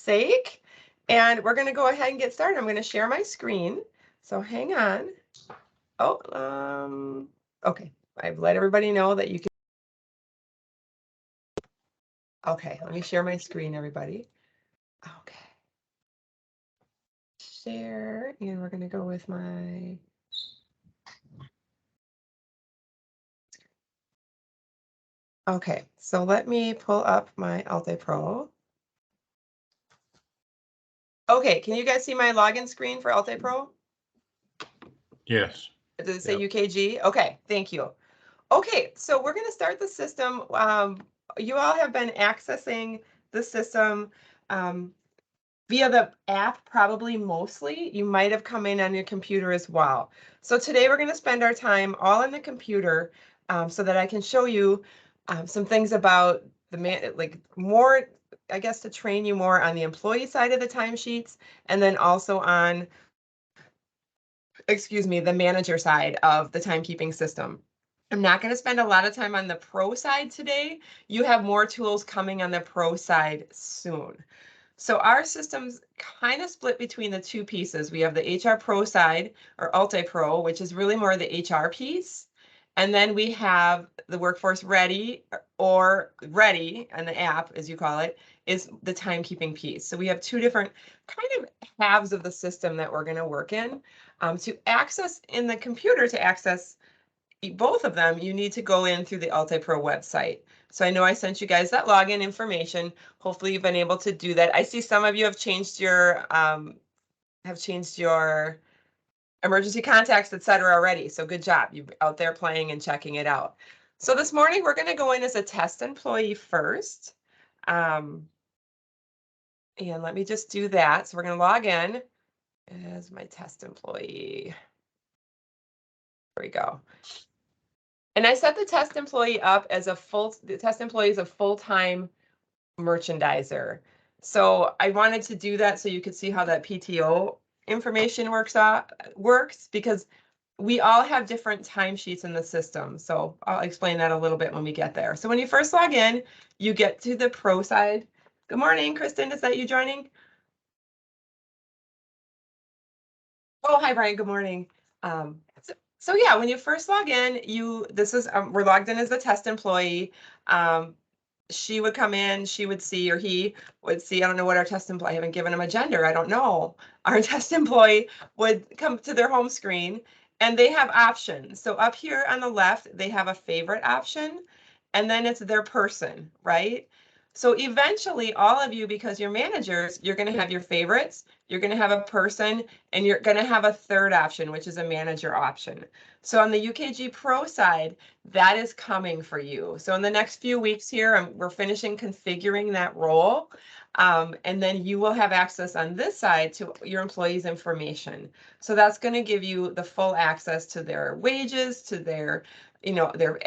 sake. And we're going to go ahead and get started. I'm going to share my screen. So hang on. Oh, okay. I've let everybody know that you can. Okay, let me share my screen, everybody. Okay. Share, and we're going to go with my. Okay, so let me pull up my Alte Pro. Okay, can you guys see my login screen for Alte Pro? Yes. Does it say UKG? Okay, thank you. Okay, so we're going to start the system. You all have been accessing the system via the app, probably mostly. You might have come in on your computer as well. So today we're going to spend our time all on the computer so that I can show you some things about the more, I guess, to train you more on the employee side of the timesheets, and then also on, excuse me, the manager side of the timekeeping system. I'm not going to spend a lot of time on the pro side today. You have more tools coming on the pro side soon. So our system's kind of split between the two pieces. We have the HR Pro side, or Alte Pro, which is really more the HR piece. And then we have the Workforce Ready, or Ready, and the app, as you call it, is the timekeeping piece. So we have two different kind of halves of the system that we're going to work in. To access in the computer, to access both of them, you need to go in through the Alte Pro website. So I know I sent you guys that login information. Hopefully you've been able to do that. I see some of you have changed your emergency contacts, etc. already. So good job. You're out there playing and checking it out. So this morning we're going to go in as a test employee first. And let me just do that. So we're going to log in as my test employee. There we go. And I set the test employee up as the test employee is a full-time merchandiser. So I wanted to do that so you could see how that PTO information works, because we all have different timesheets in the system. So I'll explain that a little bit when we get there. So when you first log in, you get to the pro side. Good morning, Kristen. Is that you joining? Oh, hi, Brian. Good morning. So yeah, when you first log in, we're logged in as a test employee. She would come in, she would see, or he would see, I don't know what our test employee, I haven't given him a gender, I don't know. Our test employee would come to their home screen and they have options. So up here on the left, they have a favorite option, and then it's their person, right? So eventually all of you, because you're managers, you're going to have your favorites, you're going to have a person, and you're going to have a third option, which is a manager option. So on the UKG Pro side, that is coming for you. So in the next few weeks here, we're finishing configuring that role. And then you will have access on this side to your employees' information. So that's going to give you the full access to their wages, to their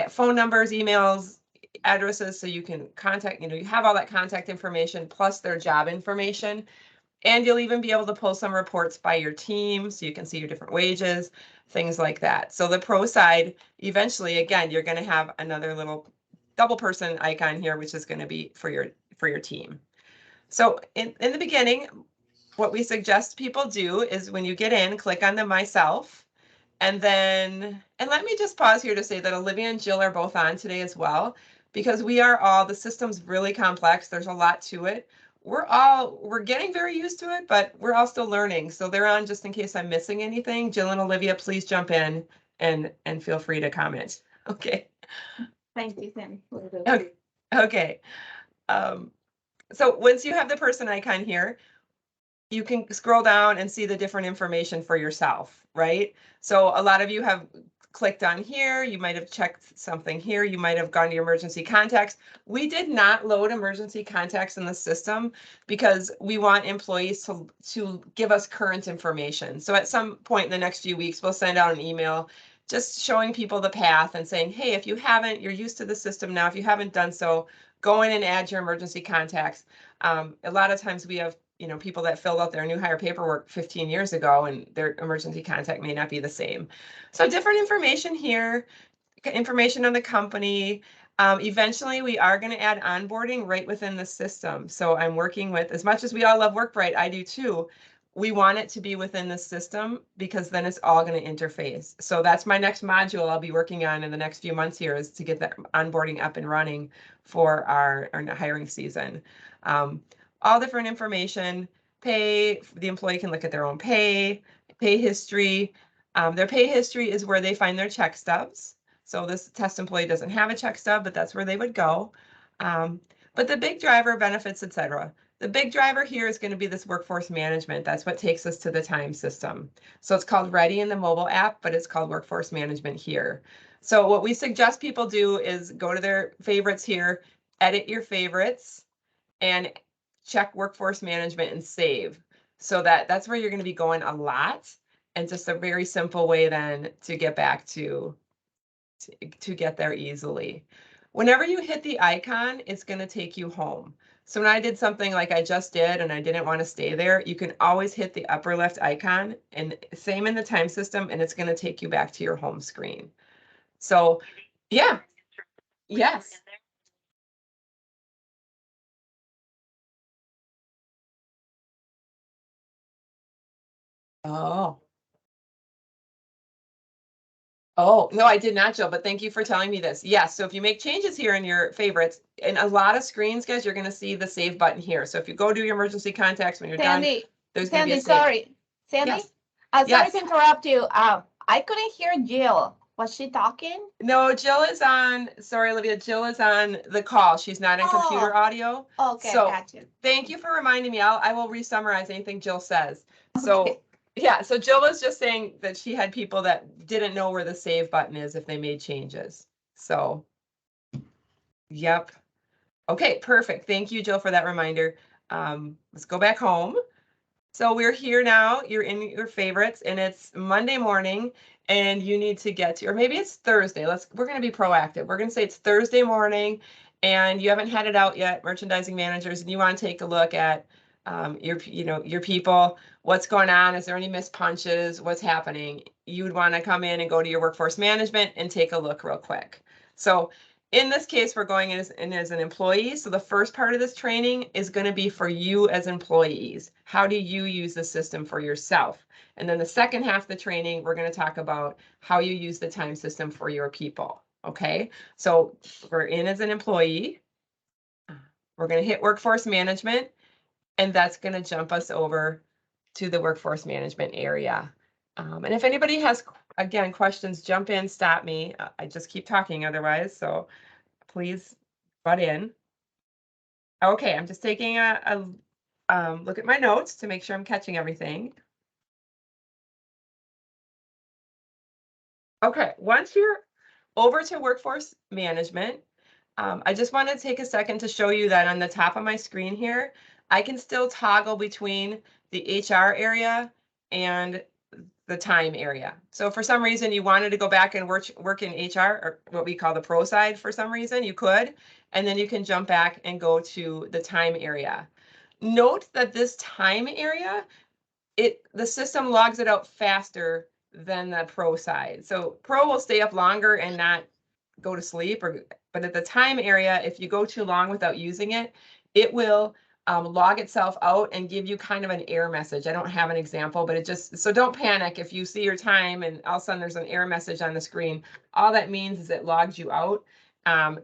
phone numbers, emails, addresses, so you can contact, you have all that contact information plus their job information. And you'll even be able to pull some reports by your team so you can see your different wages, things like that. So the pro side, eventually, again, you're going to have another little double person icon here, which is going to be for your team. So in the beginning, what we suggest people do is when you get in, click on the myself. And let me just pause here to say that Olivia and Jill are both on today as well, because the system's really complex. There's a lot to it. We're getting very used to it, but we're all still learning. So they're on just in case I'm missing anything. Jill and Olivia, please jump in and feel free to comment. Okay. Thank you, Sam. Okay. So once you have the person icon here, you can scroll down and see the different information for yourself, right? So a lot of you have clicked on here, you might have checked something here, you might have gone to your emergency contacts. We did not load emergency contacts in the system because we want employees to give us current information. So at some point in the next few weeks, we'll send out an email just showing people the path and saying, hey, if you haven't, you're used to the system now, if you haven't done so, go in and add your emergency contacts. A lot of times we have people that filled out their new hire paperwork 15 years ago and their emergency contact may not be the same. So different information here, information on the company. Eventually, we are going to add onboarding right within the system. So I'm working with, as much as we all love WorkBright, I do too. We want it to be within the system because then it's all going to interface. So that's my next module I'll be working on in the next few months here, is to get that onboarding up and running for our hiring season. All different information, pay, the employee can look at their own pay history. Their pay history is where they find their check stubs. So this test employee doesn't have a check stub, but that's where they would go. But the big driver, benefits, etc. The big driver here is going to be this workforce management. That's what takes us to the time system. So it's called Ready in the mobile app, but it's called workforce management here. So what we suggest people do is go to their favorites here, edit your favorites, and check workforce management and save. So that's where you're going to be going a lot. And just a very simple way then to get back to get there easily. Whenever you hit the icon, it's going to take you home. So when I did something like I just did and I didn't want to stay there, you can always hit the upper left icon, and same in the time system, and it's going to take you back to your home screen. So yeah, yes. Oh. Oh, no, I did not, Jill, but thank you for telling me this. Yes, so if you make changes here in your favorites, in a lot of screens, guys, you're gonna see the save button here. So if you go do your emergency contacts when you're done, Sandy, there's gonna be a Sandy, save. sorry. Sandy, Yes. sorry Yes. to interrupt you. I couldn't hear Jill. Was she talking? No, Jill is on, sorry, Olivia, Jill is on the call. She's not in computer audio. Okay, So got you. thank you for reminding me. I will re-summarize anything Jill says. So Okay. yeah, so Jill was just saying that she had people that didn't know where the save button is if they made changes. So, yep. Okay, perfect. Thank you, Jill, for that reminder. Let's go back home. So we're here now, you're in your favorites, and it's Monday morning, and you need to get to, or maybe it's Thursday. We're going to be proactive. We're going to say it's Thursday morning, and you haven't had it out yet, merchandising managers, and you want to take a look at your people, what's going on, is there any missed punches, what's happening? You would want to come in and go to your workforce management and take a look real quick. So in this case, we're going in as an employee. So the first part of this training is going to be for you as employees. How do you use the system for yourself? And then the second half of the training, we're going to talk about how you use the time system for your people. Okay, so we're in as an employee. We're going to hit workforce management, and that's going to jump us over to the workforce management area. And if anybody has, again, questions, jump in, stop me. I just keep talking otherwise, so please butt in. Okay, I'm just taking a look at my notes to make sure I'm catching everything. Okay, once you're over to workforce management, I just want to take a second to show you that on the top of my screen here, I can still toggle between the HR area and the time area. So if for some reason you wanted to go back and work in HR, or what we call the pro side, for some reason, you could, and then you can jump back and go to the time area. Note that this time area, the system logs it out faster than the pro side. So pro will stay up longer and not go to sleep, but at the time area, if you go too long without using it, it will log itself out and give you kind of an error message. I don't have an example, but so don't panic if you see your time and all of a sudden there's an error message on the screen. All that means is it logs you out.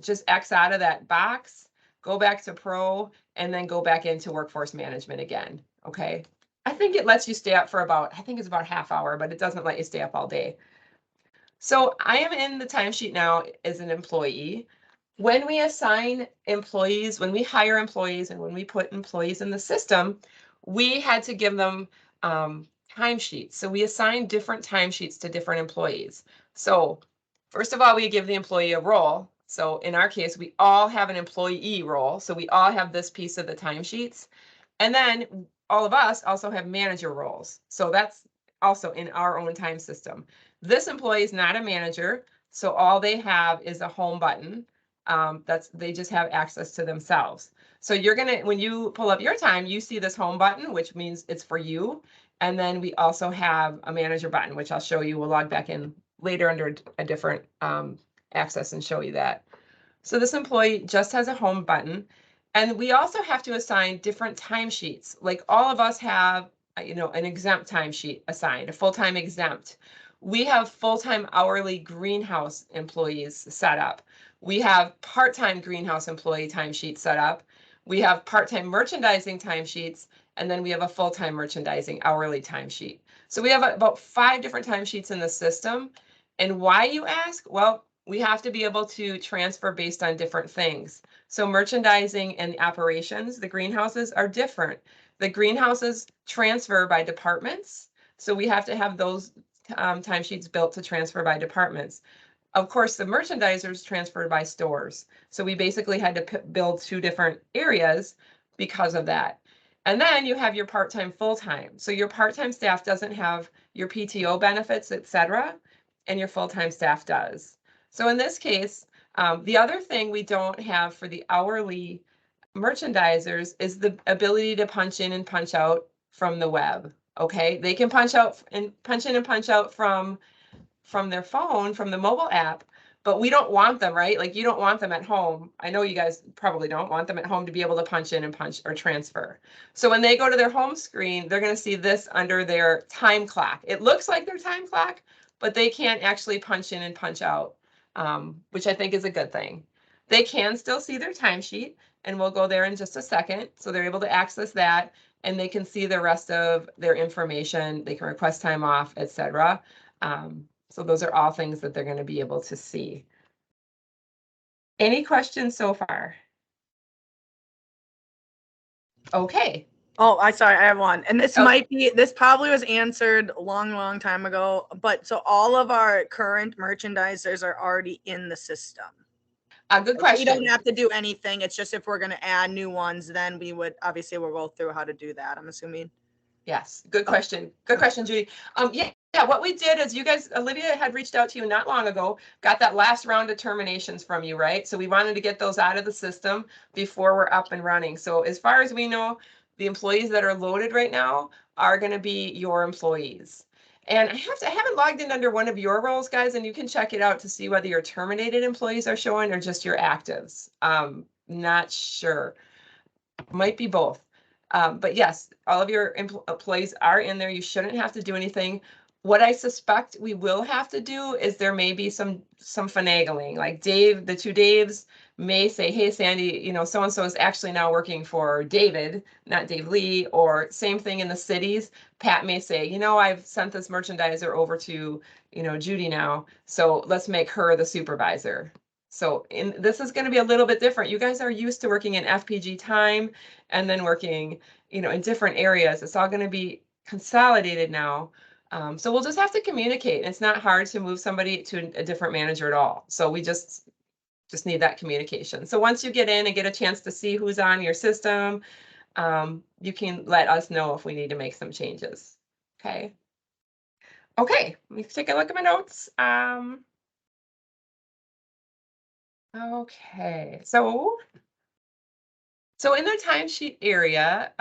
Just X out of that box, go back to pro, and then go back into workforce management again. Okay. I think it lets you stay up for I think it's about half hour, but it doesn't let you stay up all day. So I am in the timesheet now as an employee. When we assign employees, when we hire employees, and when we put employees in the system, we had to give them timesheets. So we assign different timesheets to different employees. So first of all, we give the employee a role. So in our case, we all have an employee role. So we all have this piece of the timesheets. And then all of us also have manager roles. So that's also in our own time system. This employee is not a manager, so all they have is a home button. They just have access to themselves. So you're gonna, when you pull up your time, you see this home button, which means it's for you. And then we also have a manager button, which I'll show you. We'll log back in later under a different access and show you that. So this employee just has a home button. And we also have to assign different timesheets. Like all of us have, an exempt timesheet assigned, a full-time exempt. We have full-time hourly greenhouse employees set up. We have part-time greenhouse employee timesheet set up. We have part-time merchandising timesheets, and then we have a full-time merchandising hourly timesheet. So we have about 5 different timesheets in the system. And why, you ask? Well, we have to be able to transfer based on different things. So merchandising and the operations, the greenhouses are different. The greenhouses transfer by departments. So we have to have those timesheets built to transfer by departments. Of course, the merchandisers transferred by stores. So we basically had to build 2 different areas because of that. And then you have your part-time, full-time. So your part-time staff doesn't have your PTO benefits, et cetera, and your full-time staff does. So in this case, the other thing we don't have for the hourly merchandisers is the ability to punch in and punch out from the web. Okay, they can punch out and punch in and punch out from their phone, from the mobile app, but we don't want them, right? Like you don't want them at home. I know you guys probably don't want them at home to be able to punch in and punch or transfer. So when they go to their home screen, they're going to see this under their time clock. It looks like their time clock, but they can't actually punch in and punch out, which I think is a good thing. They can still see their timesheet, and we'll go there in just a second. So they're able to access that, and they can see the rest of their information. They can request time off, etc. So those are all things that they're going to be able to see. Any questions so far? Okay. Oh, sorry, I have one. And this Okay. this probably was answered a long time ago, but so all of our current merchandisers are already in the system. Good question. We don't have to do anything. It's just if we're going to add new ones, then we'll go through how to do that, I'm assuming. Yes, good question. Good question, Judy. Yeah, what we did is you guys, Olivia had reached out to you not long ago, got that last round of terminations from you, right? So we wanted to get those out of the system before we're up and running. So as far as we know, the employees that are loaded right now are going to be your employees. And I haven't logged in under one of your roles, guys, and you can check it out to see whether your terminated employees are showing or just your actives. Not sure. Might be both. But yes, all of your employees are in there. You shouldn't have to do anything. What I suspect we will have to do is there may be some finagling. Like Dave, the 2 Daves may say, hey, Sandy, so-and-so is actually now working for David, not Dave Lee, or same thing in the cities. Pat may say, I've sent this merchandiser over to, Judy now, so let's make her the supervisor. So this is going to be a little bit different. You guys are used to working in FPG time and then working, in different areas. It's all going to be consolidated now. So we'll just have to communicate. It's not hard to move somebody to a different manager at all. So we just need that communication. So once you get in and get a chance to see who's on your system, you can let us know if we need to make some changes. Okay. Okay, let me take a look at my notes. Okay, so in the timesheet area,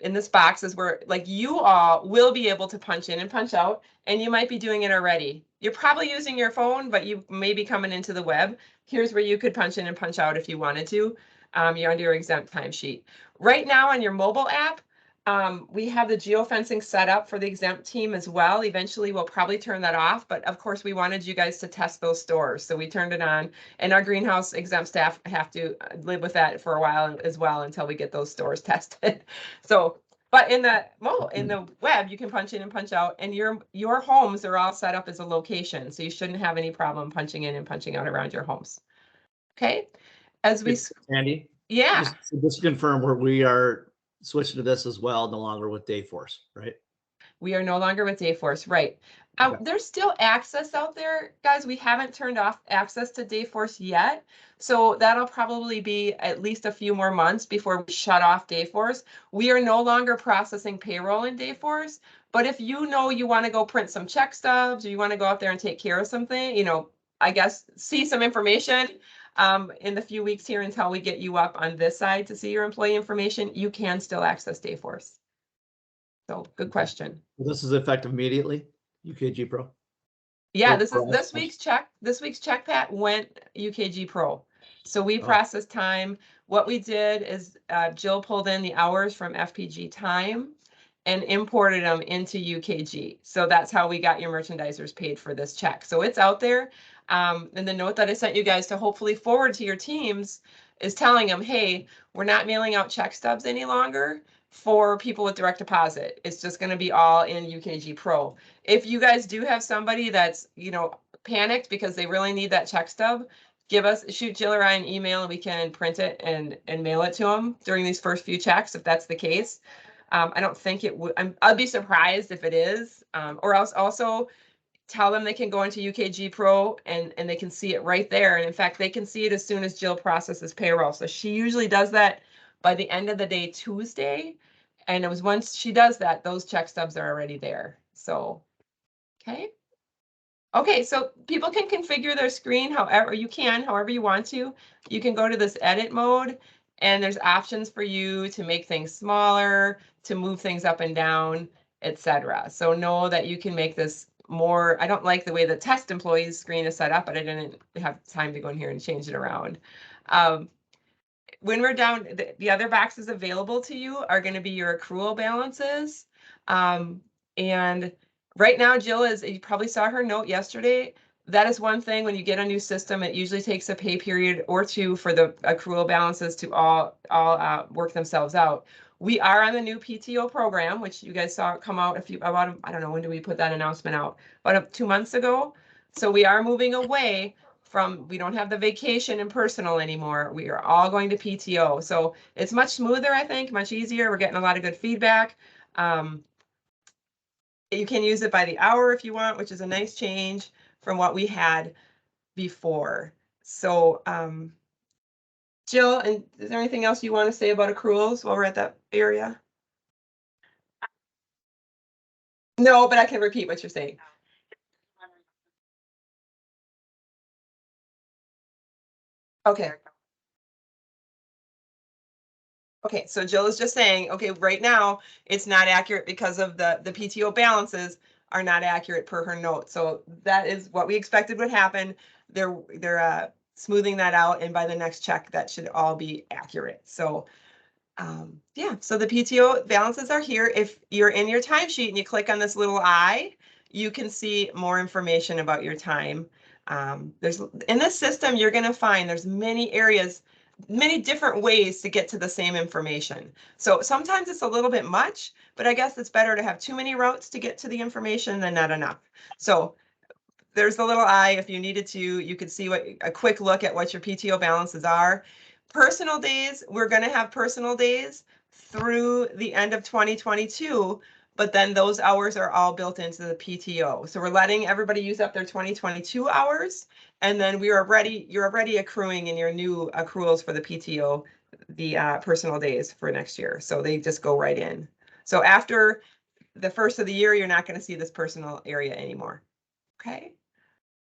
in this box is where like you all will be able to punch in and punch out, and you might be doing it already. You're probably using your phone, but you may be coming into the web. Here's where you could punch in and punch out if you wanted to. You're under your exempt timesheet. Right now on your mobile app, we have the geofencing set up for the exempt team as well. Eventually, we'll probably turn that off, but of course, we wanted you guys to test those stores, so we turned it on. And our greenhouse exempt staff have to live with that for a while as well until we get those stores tested. So, but in the web, you can punch in and punch out, and your homes are all set up as a location, so you shouldn't have any problem punching in and punching out around your homes. Okay, as we Andy, yeah, just to confirm where we are switching to this as well, no longer with Dayforce, right? We are no longer with Dayforce, right? Okay. There's still access out there, guys. We haven't turned off access to Dayforce yet. So that'll probably be at least a few more months before we shut off Dayforce. We are no longer processing payroll in Dayforce, but if you want to go print some check stubs or you want to go out there and take care of something, I guess see some information in the few weeks here until we get you up on this side to see your employee information, you can still access Dayforce. So good question. Well, this is effective immediately, UKG Pro. Yeah, this week's check. This week's check, Pat, went UKG Pro. So we Oh. process time. What we did is Jill pulled in the hours from FPG time and imported them into UKG. So that's how we got your merchandisers paid for this check. So it's out there. And the note that I sent you guys to hopefully forward to your teams is telling them, hey, we're not mailing out check stubs any longer for people with direct deposit. It's just going to be all in UKG Pro. If you guys do have somebody that's, panicked because they really need that check stub, shoot Jill or I an email and we can print it and mail it to them during these first few checks if that's the case. I don't think it would, I'd be surprised if it is, or else also tell them they can go into UKG Pro and they can see it right there. And in fact, they can see it as soon as Jill processes payroll. So she usually does that by the end of the day, Tuesday. And it was once she does that, those check stubs are already there. So, okay. Okay, so people can configure their screen however you want to. You can go to this edit mode and there's options for you to make things smaller, to move things up and down, etc. So know that you can make this more. I don't like the way the test employees screen is set up, but I didn't have time to go in here and change it around. When we're down, the other boxes available to you are going to be your accrual balances. And right now, Jill you probably saw her note yesterday. That is one thing when you get a new system, it usually takes a pay period or two for the accrual balances to all work themselves out. We are on the new PTO program, which you guys saw come out I don't know, when did we put that announcement out? About 2 months ago. So we are moving away we don't have the vacation and personal anymore. We are all going to PTO. So it's much smoother, I think, much easier. We're getting a lot of good feedback. You can use it by the hour if you want, which is a nice change from what we had before. So, Jill, and is there anything else you want to say about accruals while we're at that area? No, but I can repeat what you're saying. Okay. Okay, so Jill is just saying, okay, right now it's not accurate because of the PTO balances are not accurate per her note. So that is what we expected would happen. They're smoothing that out, and by the next check, that should all be accurate. So yeah, so the PTO balances are here. If you're in your timesheet and you click on this little eye, you can see more information about your time. There's in this system, you're going to find there's many areas, many different ways to get to the same information. So sometimes it's a little bit much, but I guess it's better to have too many routes to get to the information than not enough. So there's the little eye. If you needed to, you could see a quick look at what your PTO balances are. Personal days, we're going to have personal days through the end of 2022, but then those hours are all built into the PTO. So we're letting everybody use up their 2022 hours, and then you're already accruing in your new accruals for the PTO, the personal days for next year. So they just go right in. So after the first of the year, you're not going to see this personal area anymore. Okay.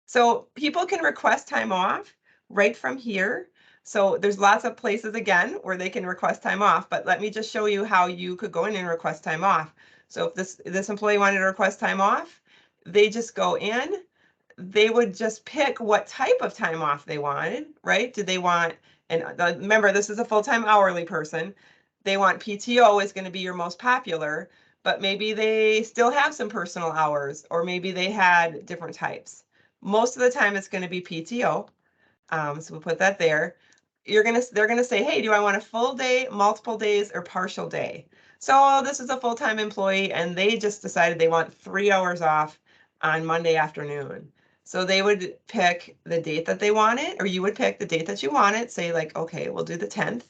So people can request time off right from here. So there's lots of places again where they can request time off, but let me just show you how you could go in and request time off. So if this employee wanted to request time off, they just go in, they would just pick what type of time off they wanted, right? Did they want, and remember, this is a full-time hourly person. They want PTO is going to be your most popular, but maybe they still have some personal hours, or maybe they had different types. Most of the time it's going to be PTO. So we'll put that there. They're going to say, hey, do I want a full day, multiple days, or partial day? So this is a full-time employee and they just decided they want 3 hours off on Monday afternoon. So they would pick the date that they wanted, or you would pick the date that you wanted, say like, okay, we'll do the 10th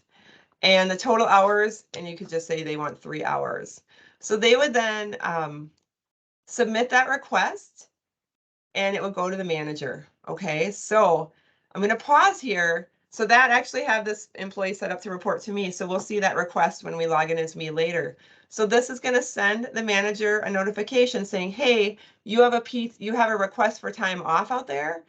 and the total hours, and you could just say they want 3 hours. So they would then submit that request and it would go to the manager. Okay, so I'm going to pause here. So that actually have this employee set up to report to me. So we'll see that request when we log in as me later. So this is going to send the manager a notification saying, hey, you have a request for time off out there,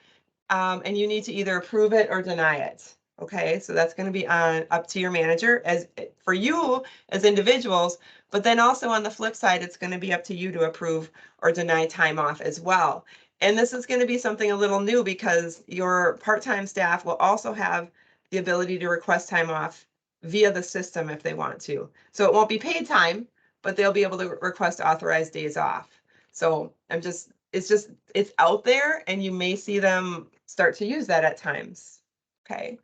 and you need to either approve it or deny it. Okay, so that's going to be up to your manager as for you as individuals, but then also on the flip side, it's going to be up to you to approve or deny time off as well. And this is going to be something a little new because your part-time staff will also have the ability to request time off via the system if they want to. So it won't be paid time, but they'll be able to request authorized days off. So it's out there and you may see them start to use that at times. Okay.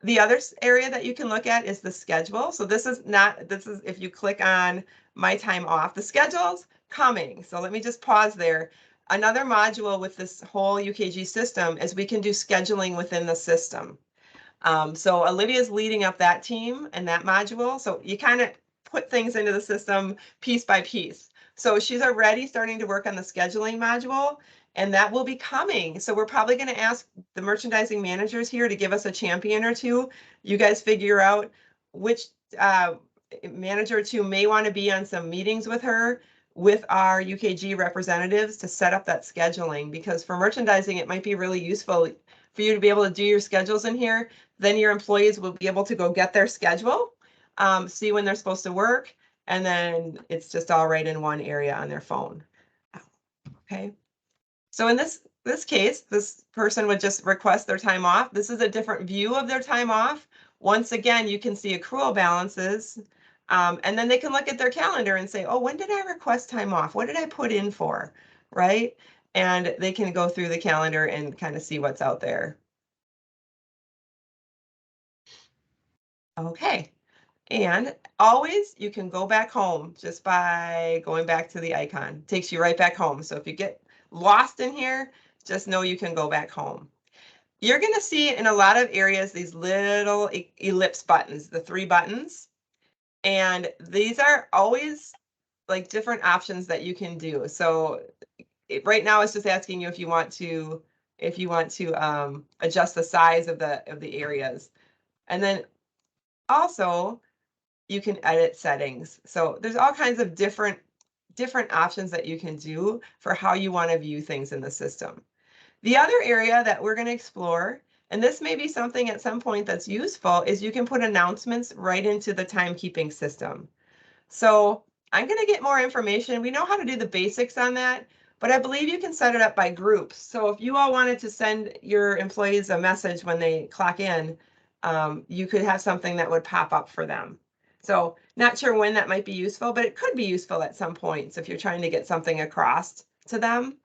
The other area that you can look at is the schedule. So this is if you click on my time off, the schedule's coming. So let me just pause there. Another module with this whole UKG system is we can do scheduling within the system. So Olivia's leading up that team and that module. So you kind of put things into the system piece by piece. So she's already starting to work on the scheduling module and that will be coming. So we're probably going to ask the merchandising managers here to give us a champion or two. You guys figure out which manager or two may want to be on some meetings with her, with our UKG representatives to set up that scheduling, because for merchandising, it might be really useful for you to be able to do your schedules in here. Then your employees will be able to go get their schedule, see when they're supposed to work, and then it's just all right in one area on their phone. Okay. So in this case, this person would just request their time off. This is a different view of their time off. Once again, you can see accrual balances, and then they can look at their calendar and say, oh, when did I request time off? What did I put in for, right? And they can go through the calendar and kind of see what's out there. Okay, and always you can go back home just by going back to the icon. Takes you right back home. So if you get lost in here, just know you can go back home. You're going to see in a lot of areas these little ellipse buttons, the 3 buttons. And these are always like different options that you can do. So right now it's just asking you if you want to adjust the size of the areas. And then also you can edit settings. So there's all kinds of different options that you can do for how you want to view things in the system. The other area that we're going to explore, and this may be something at some point that's useful, is you can put announcements right into the timekeeping system. So I'm going to get more information. We know how to do the basics on that, but I believe you can set it up by groups. So if you all wanted to send your employees a message when they clock in, you could have something that would pop up for them. So not sure when that might be useful, but it could be useful at some points if you're trying to get something across to them,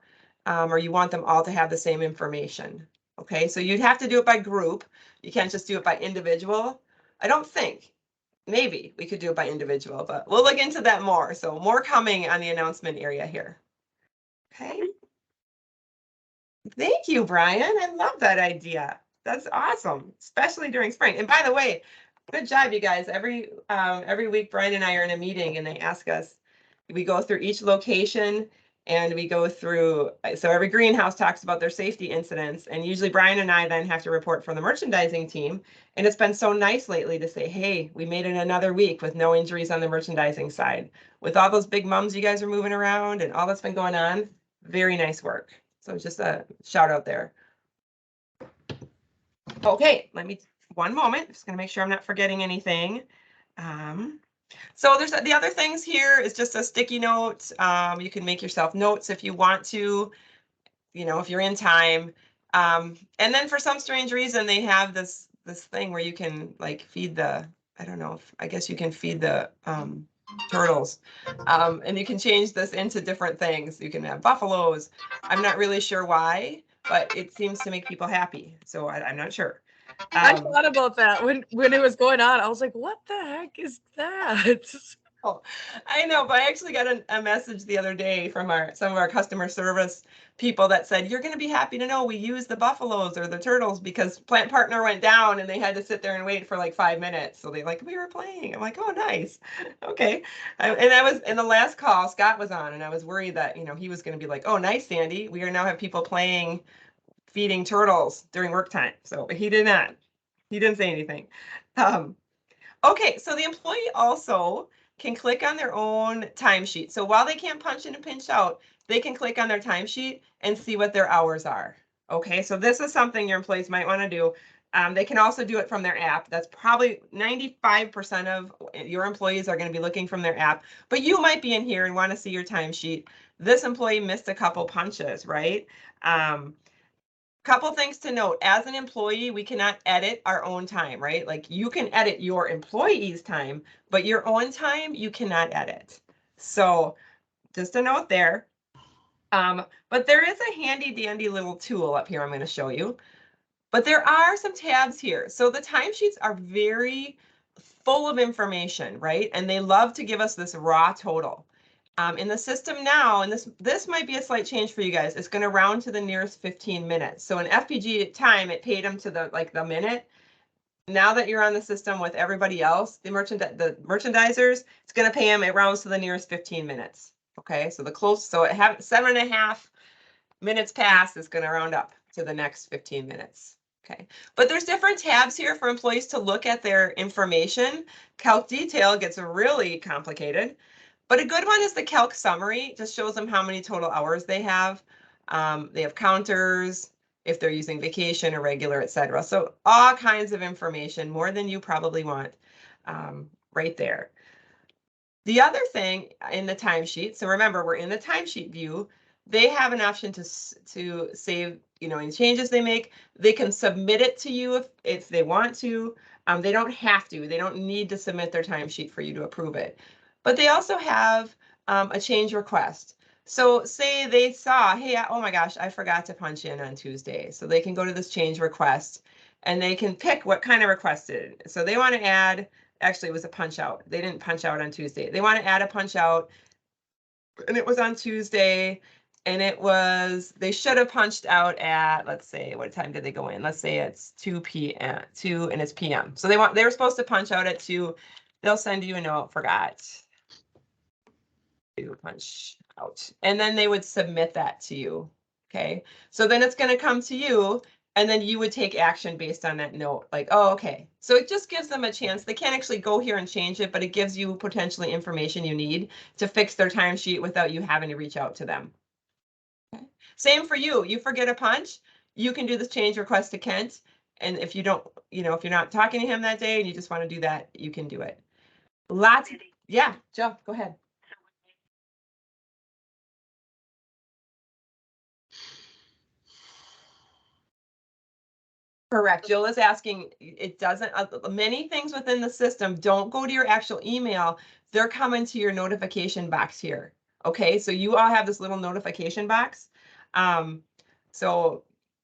or you want them all to have the same information. Okay, so you'd have to do it by group. You can't just do it by individual. I don't think. Maybe we could do it by individual, but we'll look into that more. So more coming on the announcement area here. Okay. Thank you, Brian. I love that idea. That's awesome, especially during spring. And by the way, good job, you guys. Every week, Brian and I are in a meeting and they ask us, we go through each location and we go through, so every greenhouse talks about their safety incidents. And usually Brian and I then have to report from the merchandising team. And it's been so nice lately to say, hey, we made it another week with no injuries on the merchandising side. With all those big mums you guys are moving around and all that's been going on, very nice work. So just a shout out there. Okay, one moment. Just gonna make sure I'm not forgetting anything. So there's the other things here is just a sticky note. You can make yourself notes if you want to, if you're in time. And then for some strange reason, they have this thing where you can like feed the, I guess you can feed the turtles. And you can change this into different things. You can have buffaloes. I'm not really sure why, but it seems to make people happy. So I'm not sure. I thought about that when it was going on. I was like, what the heck is that? Oh, I know, but I actually got a message the other day from some of our customer service people that said, you're going to be happy to know we use the buffaloes or the turtles because plant partner went down and they had to sit there and wait for like 5 minutes. So we were playing. I'm like, oh, nice. Okay. And I was in the last call, Scott was on and I was worried that, he was going to be like, oh, nice, Sandy. We are now have people playing feeding turtles during work time. So he did not. He didn't say anything. Okay, so the employee also can click on their own timesheet. So while they can't punch in and pinch out, they can click on their timesheet and see what their hours are. Okay, so this is something your employees might want to do. They can also do it from their app. That's probably 95% of your employees are going to be looking from their app, but you might be in here and want to see your timesheet. This employee missed a couple punches, right? couple things to note. As an employee, we cannot edit our own time, right? Like you can edit your employee's time, but your own time you cannot edit. So just a note there. But there is a handy dandy little tool up here I'm going to show you. But there are some tabs here. So the timesheets are very full of information, right? And they love to give us this raw total. In the system now, and this might be a slight change for you guys, it's going to round to the nearest 15 minutes. So in FPG time, it paid them to the minute. Now that you're on the system with everybody else, the merchandisers, it's going to pay them, it rounds to the nearest 15 minutes. Okay, so it have 7.5 minutes past, it's going to round up to the next 15 minutes. Okay, but there's different tabs here for employees to look at their information. Calc detail gets really complicated, but a good one is the calc summary. It just shows them how many total hours they have. They have counters, if they're using vacation or regular, etc. So all kinds of information, more than you probably want, right there. The other thing in the timesheet, so remember, we're in the timesheet view. They have an option to save, any changes they make. They can submit it to you if they want to. They don't have to. They don't need to submit their timesheet for you to approve it. But they also have a change request. So say they saw, hey, oh my gosh, I forgot to punch in on Tuesday. So they can go to this change request and they can pick what kind of request it is. So they want to add, actually it was a punch out. They didn't punch out on Tuesday. They want to add a punch out and it was on Tuesday. And they should have punched out at, let's say, what time did they go in? Let's say it's 2 p.m. 2 and it's p.m. So they were supposed to punch out at 2. They'll send you a note, forgot to punch out. And then they would submit that to you. Okay. So then it's going to come to you and then you would take action based on that note. Like, oh, okay. So it just gives them a chance. They can't actually go here and change it, but it gives you potentially information you need to fix their timesheet without you having to reach out to them. Same for you. You forget a punch, you can do this change request to Kent. And if you don't, if you're not talking to him that day and you just want to do that, you can do it. Yeah, Joe, go ahead. Correct. Jill is asking, it doesn't, many things within the system don't go to your actual email. They're coming to your notification box here. Okay, so you all have this little notification box. So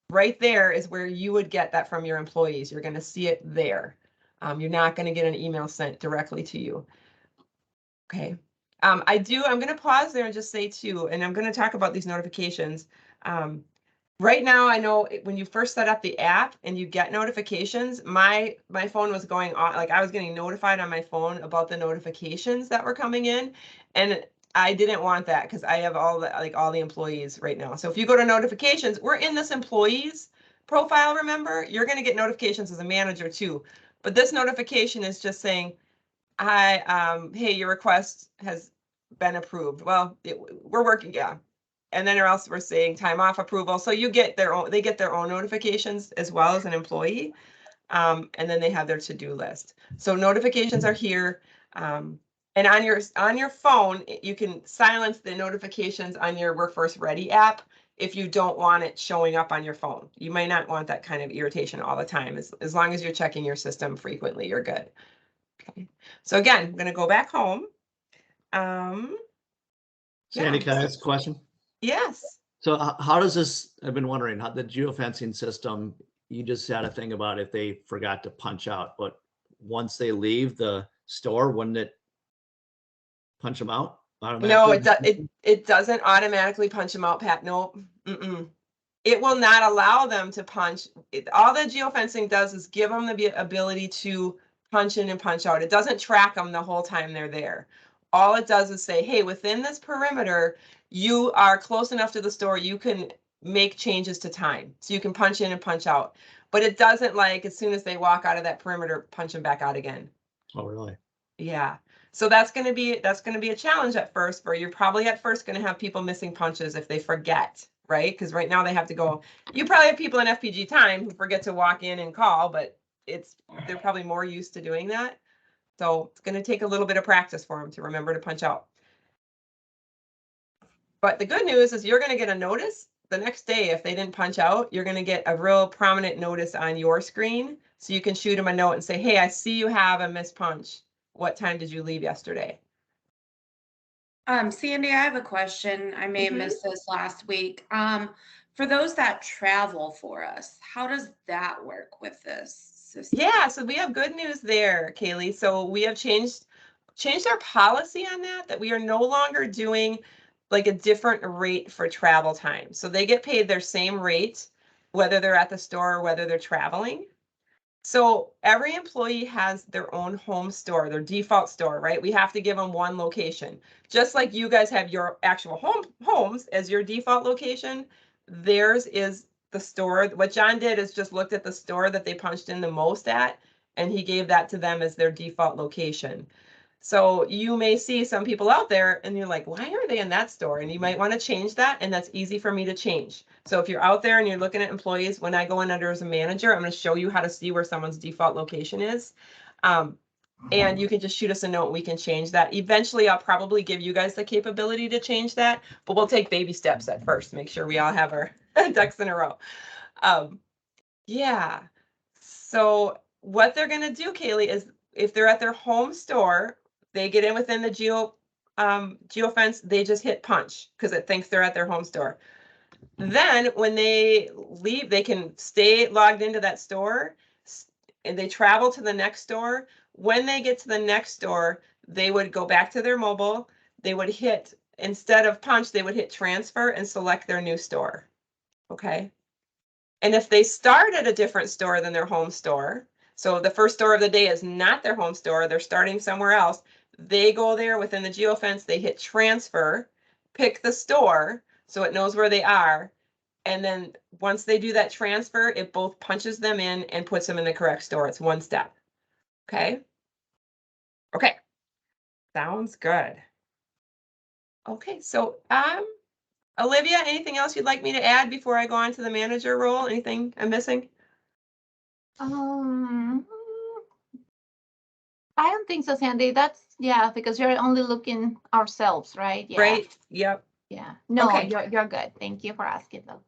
right there is where you would get that from your employees. You're going to see it there. You're not going to get an email sent directly to you. Okay. I'm going to pause there and just say too, and I'm going to talk about these notifications. Right now, I know when you first set up the app and you get notifications, my phone was going on, like I was getting notified on my phone about the notifications that were coming in. And I didn't want that because I have all the employees right now. So if you go to notifications, we're in this employees profile, remember? You're going to get notifications as a manager too. But this notification is just saying, hi, hey, your request has been approved. Well, we're working, yeah. And then or else we're saying time off approval. So they get their own notifications as well as an employee. And then they have their to-do list. So notifications are here. And on your phone, you can silence the notifications on your Workforce Ready app if you don't want it showing up on your phone. You may not want that kind of irritation all the time. As long as you're checking your system frequently, you're good. Okay. So again, I'm going to go back home. Sandy, can I ask a question? Yes. So how does this, I've been wondering, how the geofencing system, you just had a thing about if they forgot to punch out, but once they leave the store, wouldn't it punch them out? No, it doesn't automatically punch them out, Pat. Nope. It will not allow them to punch. All the geofencing does is give them the ability to punch in and punch out. It doesn't track them the whole time they're there. All it does is say, hey, within this perimeter, you are close enough to the store, you can make changes to time. So you can punch in and punch out. But it doesn't, like, as soon as they walk out of that perimeter, punch them back out again. Oh, really? Yeah. So that's going to be a challenge at first, for you're probably at first going to have people missing punches if they forget, right? Because right now they have to go. You probably have people in FPG time who forget to walk in and call, but they're probably more used to doing that. So it's going to take a little bit of practice for them to remember to punch out. But the good news is you're going to get a notice the next day, if they didn't punch out, you're gonna get a real prominent notice on your screen. So you can shoot them a note and say, hey, I see you have a missed punch. What time did you leave yesterday? Sandy, I have a question. I may have Mhm. missed this last week. For those that travel for us, how does that work with this system? Yeah, so we have good news there, Kaylee. So we have changed our policy on that we are no longer doing like a different rate for travel time. So they get paid their same rate, whether they're at the store or whether they're traveling. So every employee has their own home store, their default store, right? We have to give them one location. Just like you guys have your actual homes as your default location, theirs is the store. What John did is just looked at the store that they punched in the most at, and he gave that to them as their default location. So you may see some people out there and you're like, why are they in that store? And you might want to change that, and that's easy for me to change. So if you're out there and you're looking at employees, when I go in under as a manager, I'm going to show you how to see where someone's default location is. And you can just shoot us a note. We can change that. Eventually, I'll probably give you guys the capability to change that, but we'll take baby steps at first. Make sure we all have our ducks in a row. Yeah. So what they're going to do, Kaylee, is if they're at their home store, they get in within the geofence, they just hit punch because it thinks they're at their home store. Then when they leave, they can stay logged into that store and they travel to the next store. When they get to the next store, they would go back to their mobile. They would hit, instead of punch, they would hit transfer and select their new store. Okay. And if they start at a different store than their home store, so the first store of the day is not their home store, they're starting somewhere else, they go there within the geofence, they hit transfer, pick the store so it knows where they are. And then once they do that transfer, it both punches them in and puts them in the correct store. It's one step. Okay. Okay. Sounds good. Okay. So, Olivia, anything else you'd like me to add before I go on to the manager role? Anything I'm missing? I don't think so, Sandy. That's, yeah, because you're only looking ourselves, right? Yeah. Right. Yep. Yeah. No, Okay. you're good. Thank you for asking though.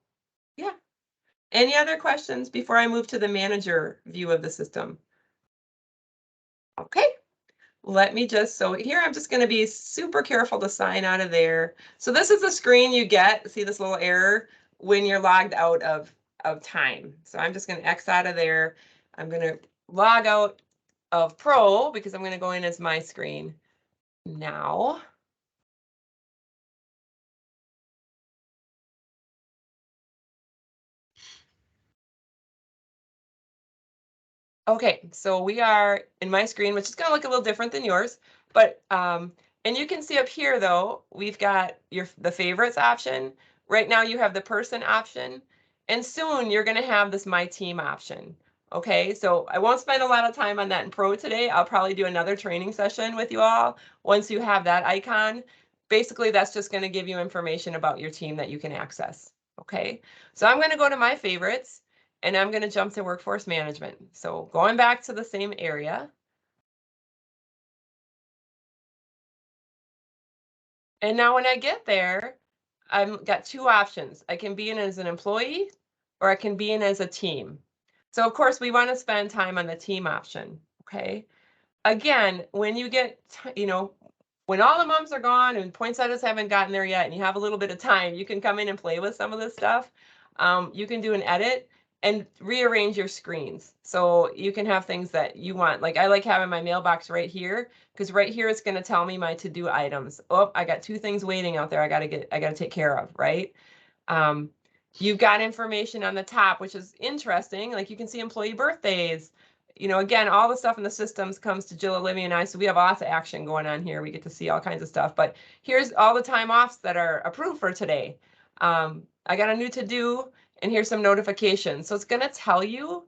Yeah. Any other questions before I move to the manager view of the system? Okay. Let me just, so here I'm just going to be super careful to sign out of there. So this is the screen you get. See this little error when you're logged out of time. So I'm just going to X out of there. I'm going to log out of Pro because I'm going to go in as my screen now. Okay, so we are in my screen, which is going to look a little different than yours, but and you can see up here though, we've got the favorites option. Right now you have the person option, and soon you're going to have this My Team option. Okay, so I won't spend a lot of time on that in Pro today. I'll probably do another training session with you all once you have that icon. Basically, that's just going to give you information about your team that you can access. Okay, so I'm going to go to my favorites. And I'm going to jump to workforce management. So going back to the same area. And now when I get there, I've got two options. I can be in as an employee or I can be in as a team. So of course we want to spend time on the team option. Okay. Again, when you get, when all the moms are gone and poinsettias haven't gotten there yet and you have a little bit of time, you can come in and play with some of this stuff. You can do an edit and rearrange your screens. So you can have things that you want. Like I like having my mailbox right here because right here it's going to tell me my to-do items. Oh, I got 2 things waiting out there I got to take care of, right? You've got information on the top, which is interesting. Like you can see employee birthdays. Again, all the stuff in the systems comes to Jill, Olivia, and I, so we have lots of action going on here. We get to see all kinds of stuff, but here's all the time offs that are approved for today. I got a new to-do, and here's some notifications. So it's going to tell you,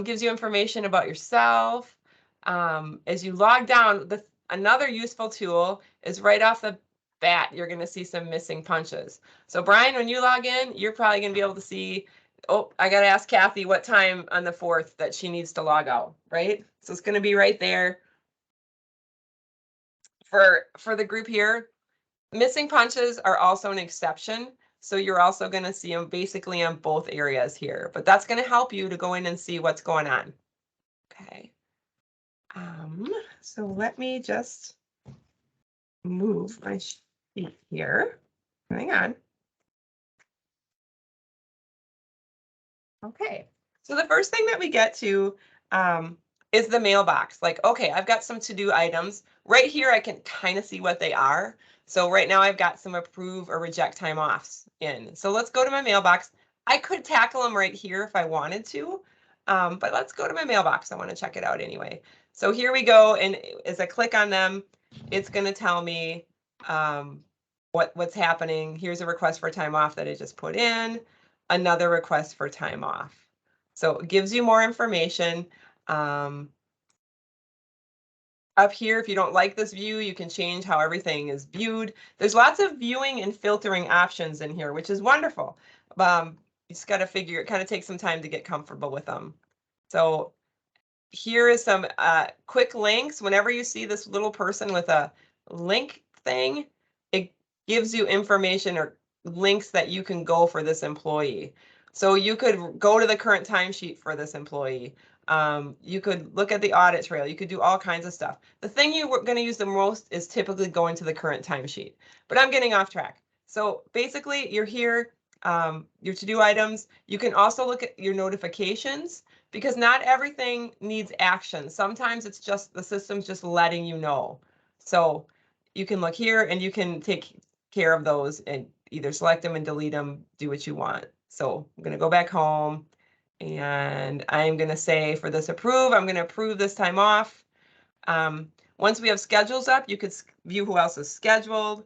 gives you information about yourself. As you log down, another useful tool is right off the bat, you're going to see some missing punches. So Brian, when you log in, you're probably going to be able to see, oh, I got to ask Kathy what time on the 4th that she needs to log out, right? So it's going to be right there. For the group here, missing punches are also an exception. So you're also going to see them basically on both areas here, but that's going to help you to go in and see what's going on. Okay. So let me just move my sheet here. Hang on. Okay. So the first thing that we get to is the mailbox. Like, okay, I've got some to-do items. Right here, I can kind of see what they are. So right now I've got some approve or reject time offs in. So let's go to my mailbox. I could tackle them right here if I wanted to, but let's go to my mailbox. I want to check it out anyway. So here we go. And as I click on them, it's going to tell me what's happening. Here's a request for time off that I just put in, another request for time off. So it gives you more information. Up here, if you don't like this view, you can change how everything is viewed. There's lots of viewing and filtering options in here, which is wonderful. You just got to figure, it kind of takes some time to get comfortable with them. So here is some quick links. Whenever you see this little person with a link thing, it gives you information or links that you can go for this employee. So you could go to the current timesheet for this employee. You could look at the audit trail. You could do all kinds of stuff. The thing you're going to use the most is typically going to the current timesheet. But I'm getting off track. So basically, you're here, your to-do items. You can also look at your notifications, because not everything needs action. Sometimes it's just the system's just letting you know. So you can look here and you can take care of those and either select them and delete them, do what you want. So I'm going to go back home and I'm going to say for this approve, I'm going to approve this time off. Once we have schedules up, you could view who else is scheduled,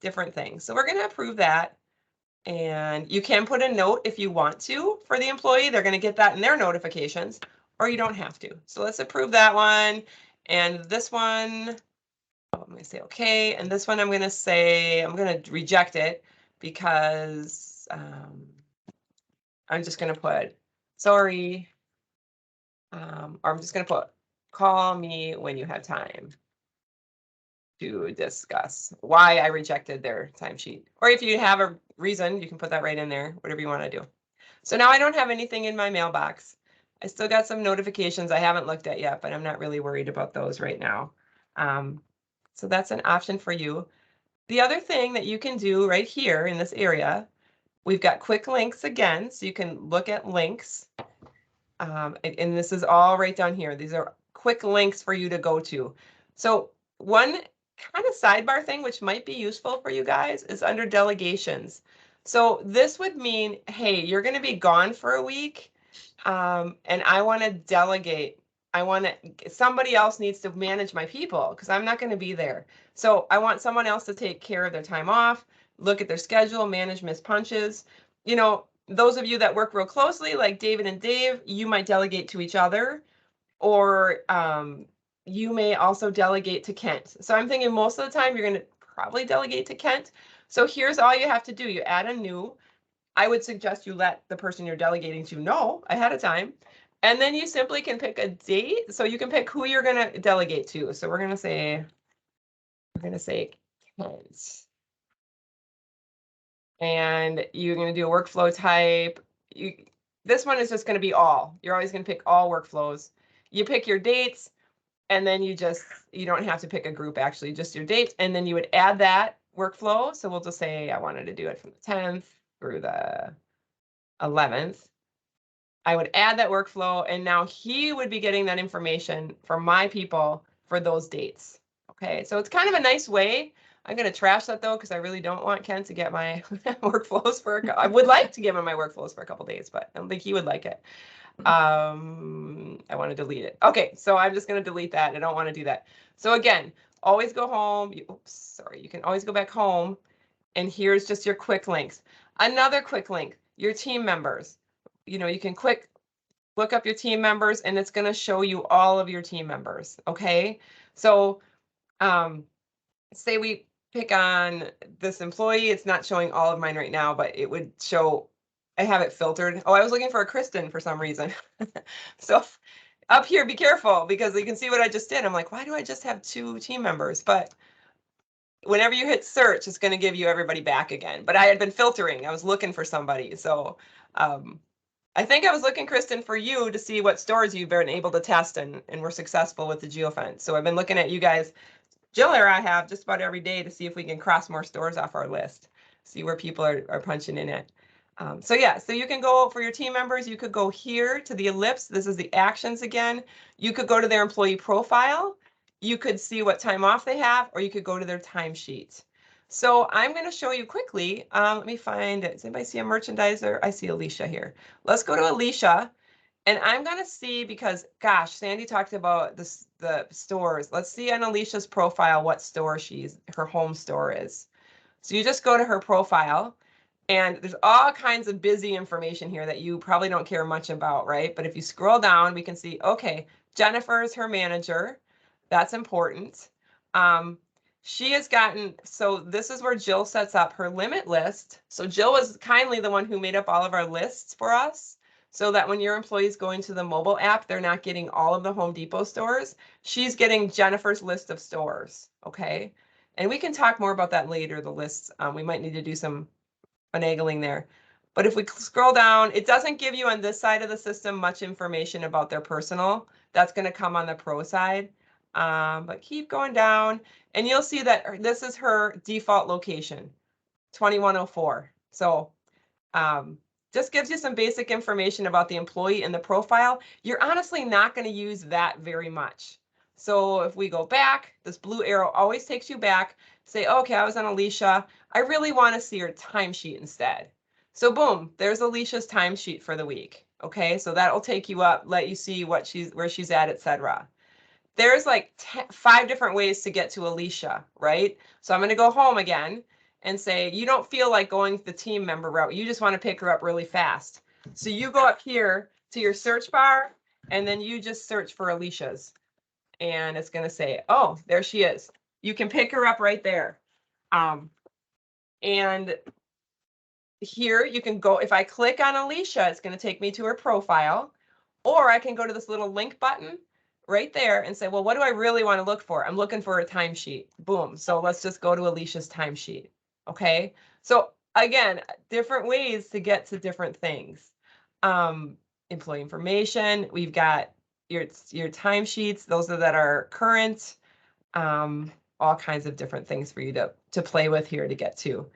different things. So we're going to approve that. And you can put a note if you want to for the employee. They're going to get that in their notifications, or you don't have to. So let's approve that one. And this one, I'm going to say okay. And this one, I'm going to say, I'm going to reject it because I'm just going to put sorry. Or I'm just going to put call me when you have time to discuss why I rejected their timesheet. Or if you have a reason, you can put that right in there, whatever you want to do. So now I don't have anything in my mailbox. I still got some notifications I haven't looked at yet, but I'm not really worried about those right now. So that's an option for you. The other thing that you can do right here in this area, we've got quick links again, so you can look at links. And this is all right down here. These are quick links for you to go to. So one kind of sidebar thing, which might be useful for you guys, is under delegations. So this would mean, hey, you're going to be gone for a week, and I want to delegate. Somebody else needs to manage my people because I'm not going to be there. So I want someone else to take care of their time off, look at their schedule, manage missed punches. You know, those of you that work real closely, like David and Dave, you might delegate to each other, or you may also delegate to Kent. So I'm thinking most of the time you're going to probably delegate to Kent. So here's all you have to do. You add a new. I would suggest you let the person you're delegating to know ahead of time. And then you simply can pick a date. So you can pick who you're going to delegate to. So we're going to say Kent. And you're going to do a workflow type. This one is just going to be all. You're always going to pick all workflows. You pick your dates, and then you don't have to pick a group, actually, just your dates. And then you would add that workflow. So we'll just say I wanted to do it from the 10th through the 11th. I would add that workflow, and now he would be getting that information from my people for those dates. Okay, so it's kind of a nice way. I'm going to trash that though, because I really don't want Ken to get my workflows I would like to give him my workflows for a couple days, but I don't think he would like it. I want to delete it. Okay, so I'm just going to delete that. I don't want to do that. So again, always go home. You can always go back home, and here's just your quick links. Another quick link, your team members. You know, you can look up your team members, and it's going to show you all of your team members. Okay, so say we pick on this employee. It's not showing all of mine right now, but it would show. I have it filtered. Oh, I was looking for a Kristen for some reason. So up here, be careful, because you can see what I just did. I'm like, why do I just have 2 team members? But whenever you hit search, it's going to give you everybody back again. But I had been filtering. I was looking for somebody. So I think I was looking, Kristen, for you to see what stores you've been able to test and were successful with the geofence. So I've been looking at you guys. Jill or I have just about every day to see if we can cross more stores off our list, see where people are punching in at. So yeah, so you can go for your team members, you could go here to the ellipse. This is the actions again. You could go to their employee profile. You could see what time off they have, or you could go to their timesheet. So I'm going to show you quickly. Let me find it. Does anybody see a merchandiser? I see Alicia here. Let's go to Alicia. And I'm going to see, because gosh, Sandy talked about the stores. Let's see on Alicia's profile what store her home store is. So you just go to her profile, and there's all kinds of busy information here that you probably don't care much about, right? But if you scroll down, we can see, okay, Jennifer is her manager. That's important. She has gotten, so this is where Jill sets up her limit list. So Jill was kindly the one who made up all of our lists for us, so that when your employees go into the mobile app, they're not getting all of the Home Depot stores. She's getting Jennifer's list of stores, okay? And we can talk more about that later, the lists. We might need to do some finagling there. But if we scroll down, it doesn't give you on this side of the system much information about their personal. That's going to come on the pro side. But keep going down, and you'll see that this is her default location, 2104. So just gives you some basic information about the employee and the profile. You're honestly not going to use that very much. So if we go back, this blue arrow always takes you back. Say, okay, I was on Alicia. I really want to see her timesheet instead. So boom, there's Alicia's timesheet for the week. Okay, so that'll take you up, let you see where she's at, etc. There's like 5 different ways to get to Alicia, right? So I'm going to go home again and say, you don't feel like going the team member route. You just want to pick her up really fast. So you go up here to your search bar, and then you just search for Alicia's. And it's going to say, oh, there she is. You can pick her up right there. And here you can go, if I click on Alicia, it's going to take me to her profile, or I can go to this little link button right there and say, well, what do I really want to look for? I'm looking for a timesheet. Boom. So let's just go to Alicia's timesheet. Okay. So again, different ways to get to different things. Employee information. We've got your timesheets. Those that are current. All kinds of different things for you to play with here to get to.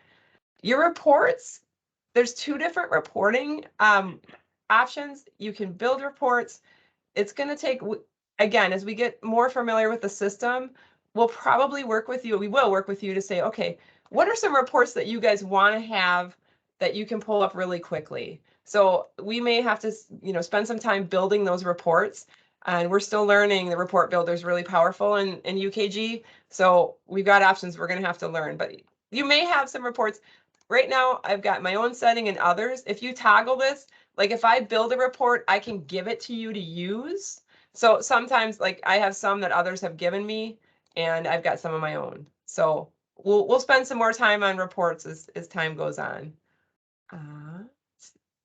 Your reports, there's 2 different reporting options. You can build reports. It's going to take, again, as we get more familiar with the system, we'll probably work with you. We will work with you to say, okay, what are some reports that you guys want to have that you can pull up really quickly? So we may have to, spend some time building those reports. And we're still learning. The report builder is really powerful in UKG. So we've got options we're going to have to learn. But you may have some reports. Right now, I've got my own setting and others. If you toggle this, like if I build a report, I can give it to you to use. So sometimes, like I have some that others have given me, and I've got some of my own. So we'll spend some more time on reports as time goes on.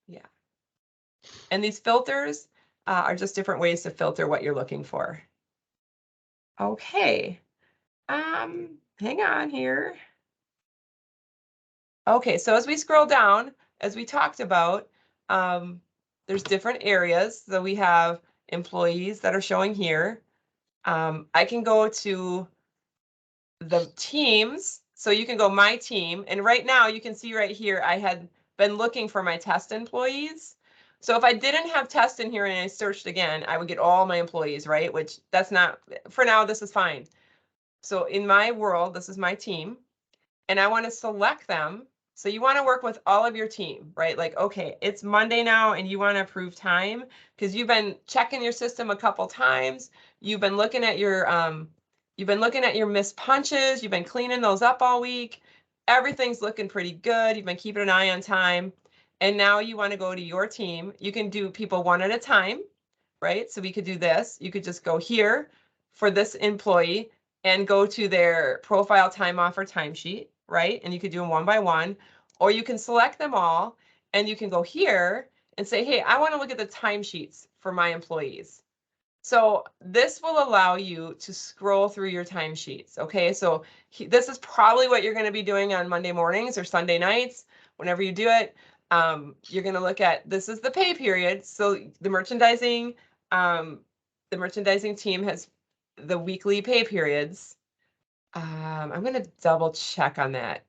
Yeah. And these filters are just different ways to filter what you're looking for. Okay. Hang on here. Okay, so as we scroll down, as we talked about, there's different areas. So we have employees that are showing here. I can go to the teams. So you can go my team. And right now you can see right here, I had been looking for my test employees. So if I didn't have test in here and I searched again, I would get all my employees, right? Which that's not, for now, this is fine. So in my world, this is my team, and I want to select them. So you want to work with all of your team, right? Like, okay, it's Monday now and you want to approve time because you've been checking your system a couple times. You've been looking at your missed punches. You've been cleaning those up all week. Everything's looking pretty good. You've been keeping an eye on time. And now you want to go to your team. You can do people one at a time, right? So we could do this. You could just go here for this employee and go to their profile time off or timesheet, right? And you could do them one by one, or you can select them all and you can go here and say, hey, I want to look at the timesheets for my employees. So this will allow you to scroll through your timesheets. Okay, so this is probably what you're going to be doing on Monday mornings or Sunday nights. Whenever you do it, you're going to look at, this is the pay period. So the merchandising team has the weekly pay periods. I'm going to double check on that.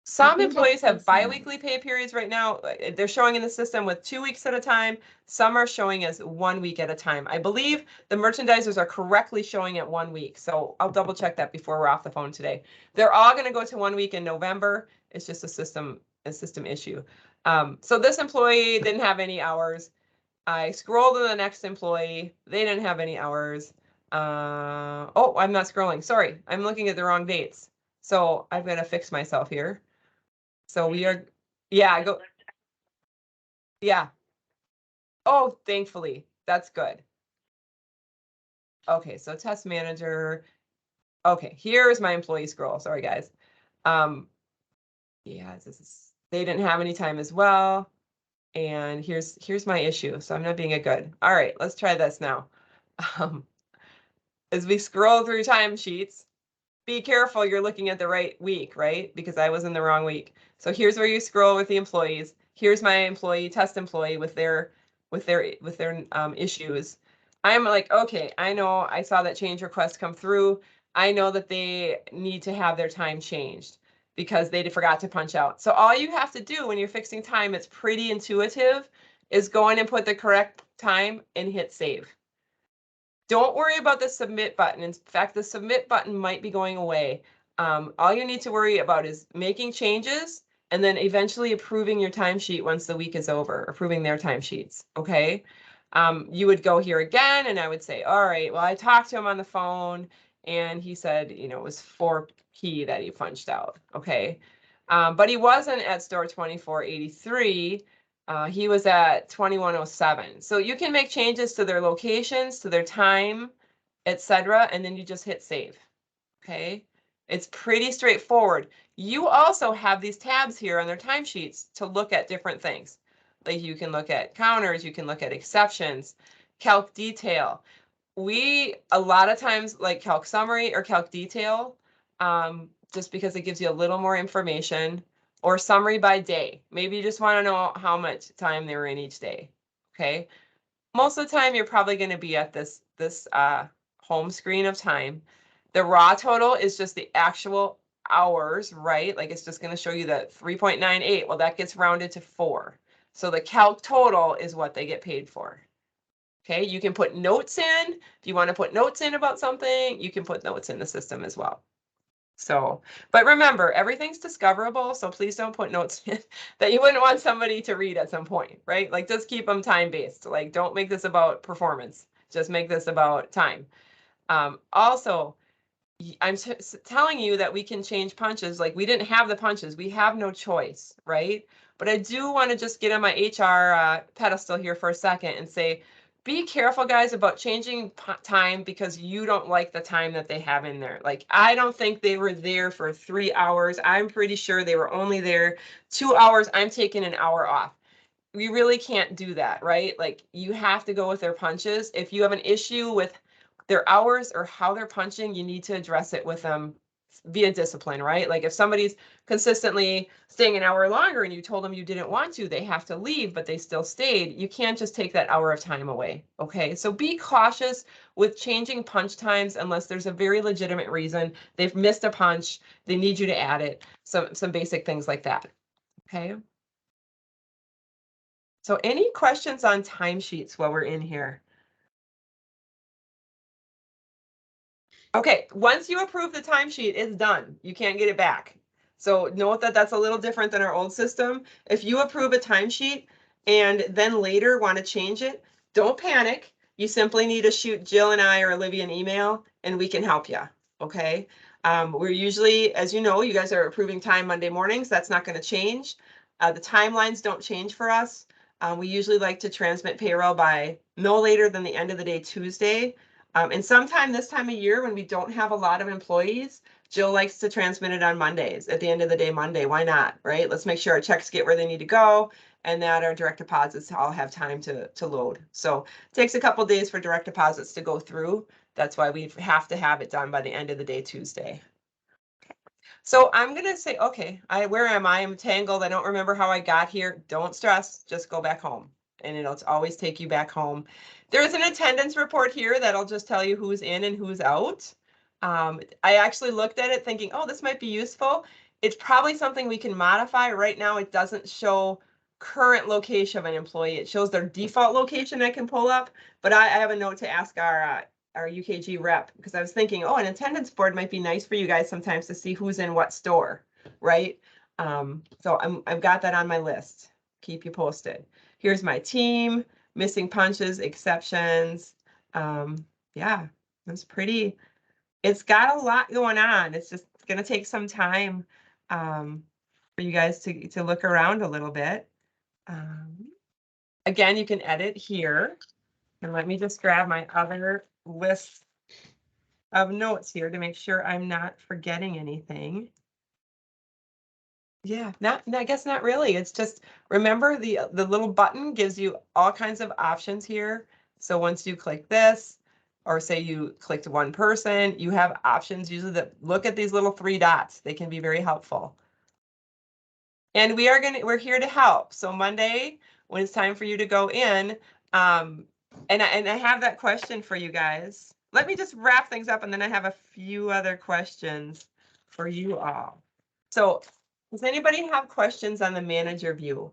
Some think that's employees have the same. bi-weekly pay periods right now. They're showing in the system with 2 weeks at a time. Some are showing as 1 week at a time. I believe the merchandisers are correctly showing at 1 week. So I'll double check that before we're off the phone today. They're all going to go to 1 week in November. It's just a system issue. So this employee didn't have any hours. I scrolled to the next employee. They didn't have any hours. Oh, I'm not scrolling. Sorry, I'm looking at the wrong dates. So I've got to fix myself here. So we are, yeah, yeah. Oh, thankfully, that's good. Okay, so test manager. Okay, here's my employee scroll. Sorry, guys. Yeah, they didn't have any time as well. And here's my issue. So I'm not being a good. All right, let's try this now. As we scroll through timesheets, be careful you're looking at the right week, right? Because I was in the wrong week. So here's where you scroll with the employees. Here's my test employee with their issues. I'm like, okay, I know I saw that change request come through. I know that they need to have their time changed because they forgot to punch out. So all you have to do when you're fixing time, it's pretty intuitive, is go in and put the correct time and hit save. Don't worry about the submit button. In fact, the submit button might be going away. All you need to worry about is making changes and then eventually approving your timesheet once the week is over, approving their timesheets, okay? You would go here again and I would say, all right, well, I talked to him on the phone and he said, it was 4P that he punched out, okay? But he wasn't at store 2483. He was at 2107. So you can make changes to their locations, to their time, etc., and then you just hit save. Okay, it's pretty straightforward. You also have these tabs here on their timesheets to look at different things. Like you can look at counters, you can look at exceptions, calc detail. We a lot of times like calc summary or calc detail, just because it gives you a little more information, or summary by day. Maybe you just want to know how much time they were in each day. Okay. Most of the time you're probably going to be at this home screen of time. The raw total is just the actual hours, right? Like it's just going to show you that 3.98. Well, that gets rounded to 4. So the calc total is what they get paid for. Okay, you can put notes in. If you want to put notes in about something, you can put notes in the system as well. So, but remember, everything's discoverable, so please don't put notes in that you wouldn't want somebody to read at some point, right? Like just keep them time-based. Like don't make this about performance. Just make this about time. Also, I'm telling you that we can change punches. Like we didn't have the punches. We have no choice, right? But I do want to just get on my HR pedestal here for a second and say, be careful, guys, about changing time because you don't like the time that they have in there. Like, I don't think they were there for 3 hours. I'm pretty sure they were only there 2 hours. I'm taking an hour off. We really can't do that, right? Like, you have to go with their punches. If you have an issue with their hours or how they're punching, you need to address it with them via discipline, right? Like if somebody's consistently staying an hour longer and you told them you didn't want to, they have to leave, but they still stayed. You can't just take that hour of time away. Okay, so be cautious with changing punch times unless there's a very legitimate reason. They've missed a punch, they need you to add it. Some basic things like that. Okay. So any questions on timesheets while we're in here? Okay, once you approve the timesheet, it's done. You can't get it back. So note that that's a little different than our old system. If you approve a timesheet and then later want to change it, don't panic. You simply need to shoot Jill and I or Olivia an email and we can help you. Okay. We're usually, as you know, you guys are approving time Monday mornings. That's not going to change. The timelines don't change for us. We usually like to transmit payroll by no later than the end of the day Tuesday. And sometime this time of year when we don't have a lot of employees, Jill likes to transmit it on Mondays, at the end of the day Monday. Why not, right? Let's make sure our checks get where they need to go and that our direct deposits all have time to load. So it takes a couple days for direct deposits to go through. That's why we have to have it done by the end of the day Tuesday. So I'm gonna say, okay, where am I? I'm tangled. I don't remember how I got here. Don't stress, just go back home. And it'll always take you back home. There's an attendance report here that'll just tell you who's in and who's out. I actually looked at it thinking, oh, this might be useful. It's probably something we can modify. Right now, it doesn't show current location of an employee. It shows their default location I can pull up, but I have a note to ask our UKG rep, because I was thinking, oh, an attendance board might be nice for you guys sometimes to see who's in what store, right? So I've got that on my list. Keep you posted. Here's my team, missing punches, exceptions. Yeah, it's pretty, it's got a lot going on. It's just gonna take some time for you guys to look around a little bit. Again, you can edit here. And let me just grab my other list of notes here to make sure I'm not forgetting anything. Yeah, I guess not really. It's just, remember the little button gives you all kinds of options here. So once you click this, or say you clicked one person, you have options usually that look at these little 3 dots. They can be very helpful. And we're here to help. So Monday, when it's time for you to go in, and I have that question for you guys. Let me just wrap things up, and then I have a few other questions for you all. So does anybody have questions on the manager view?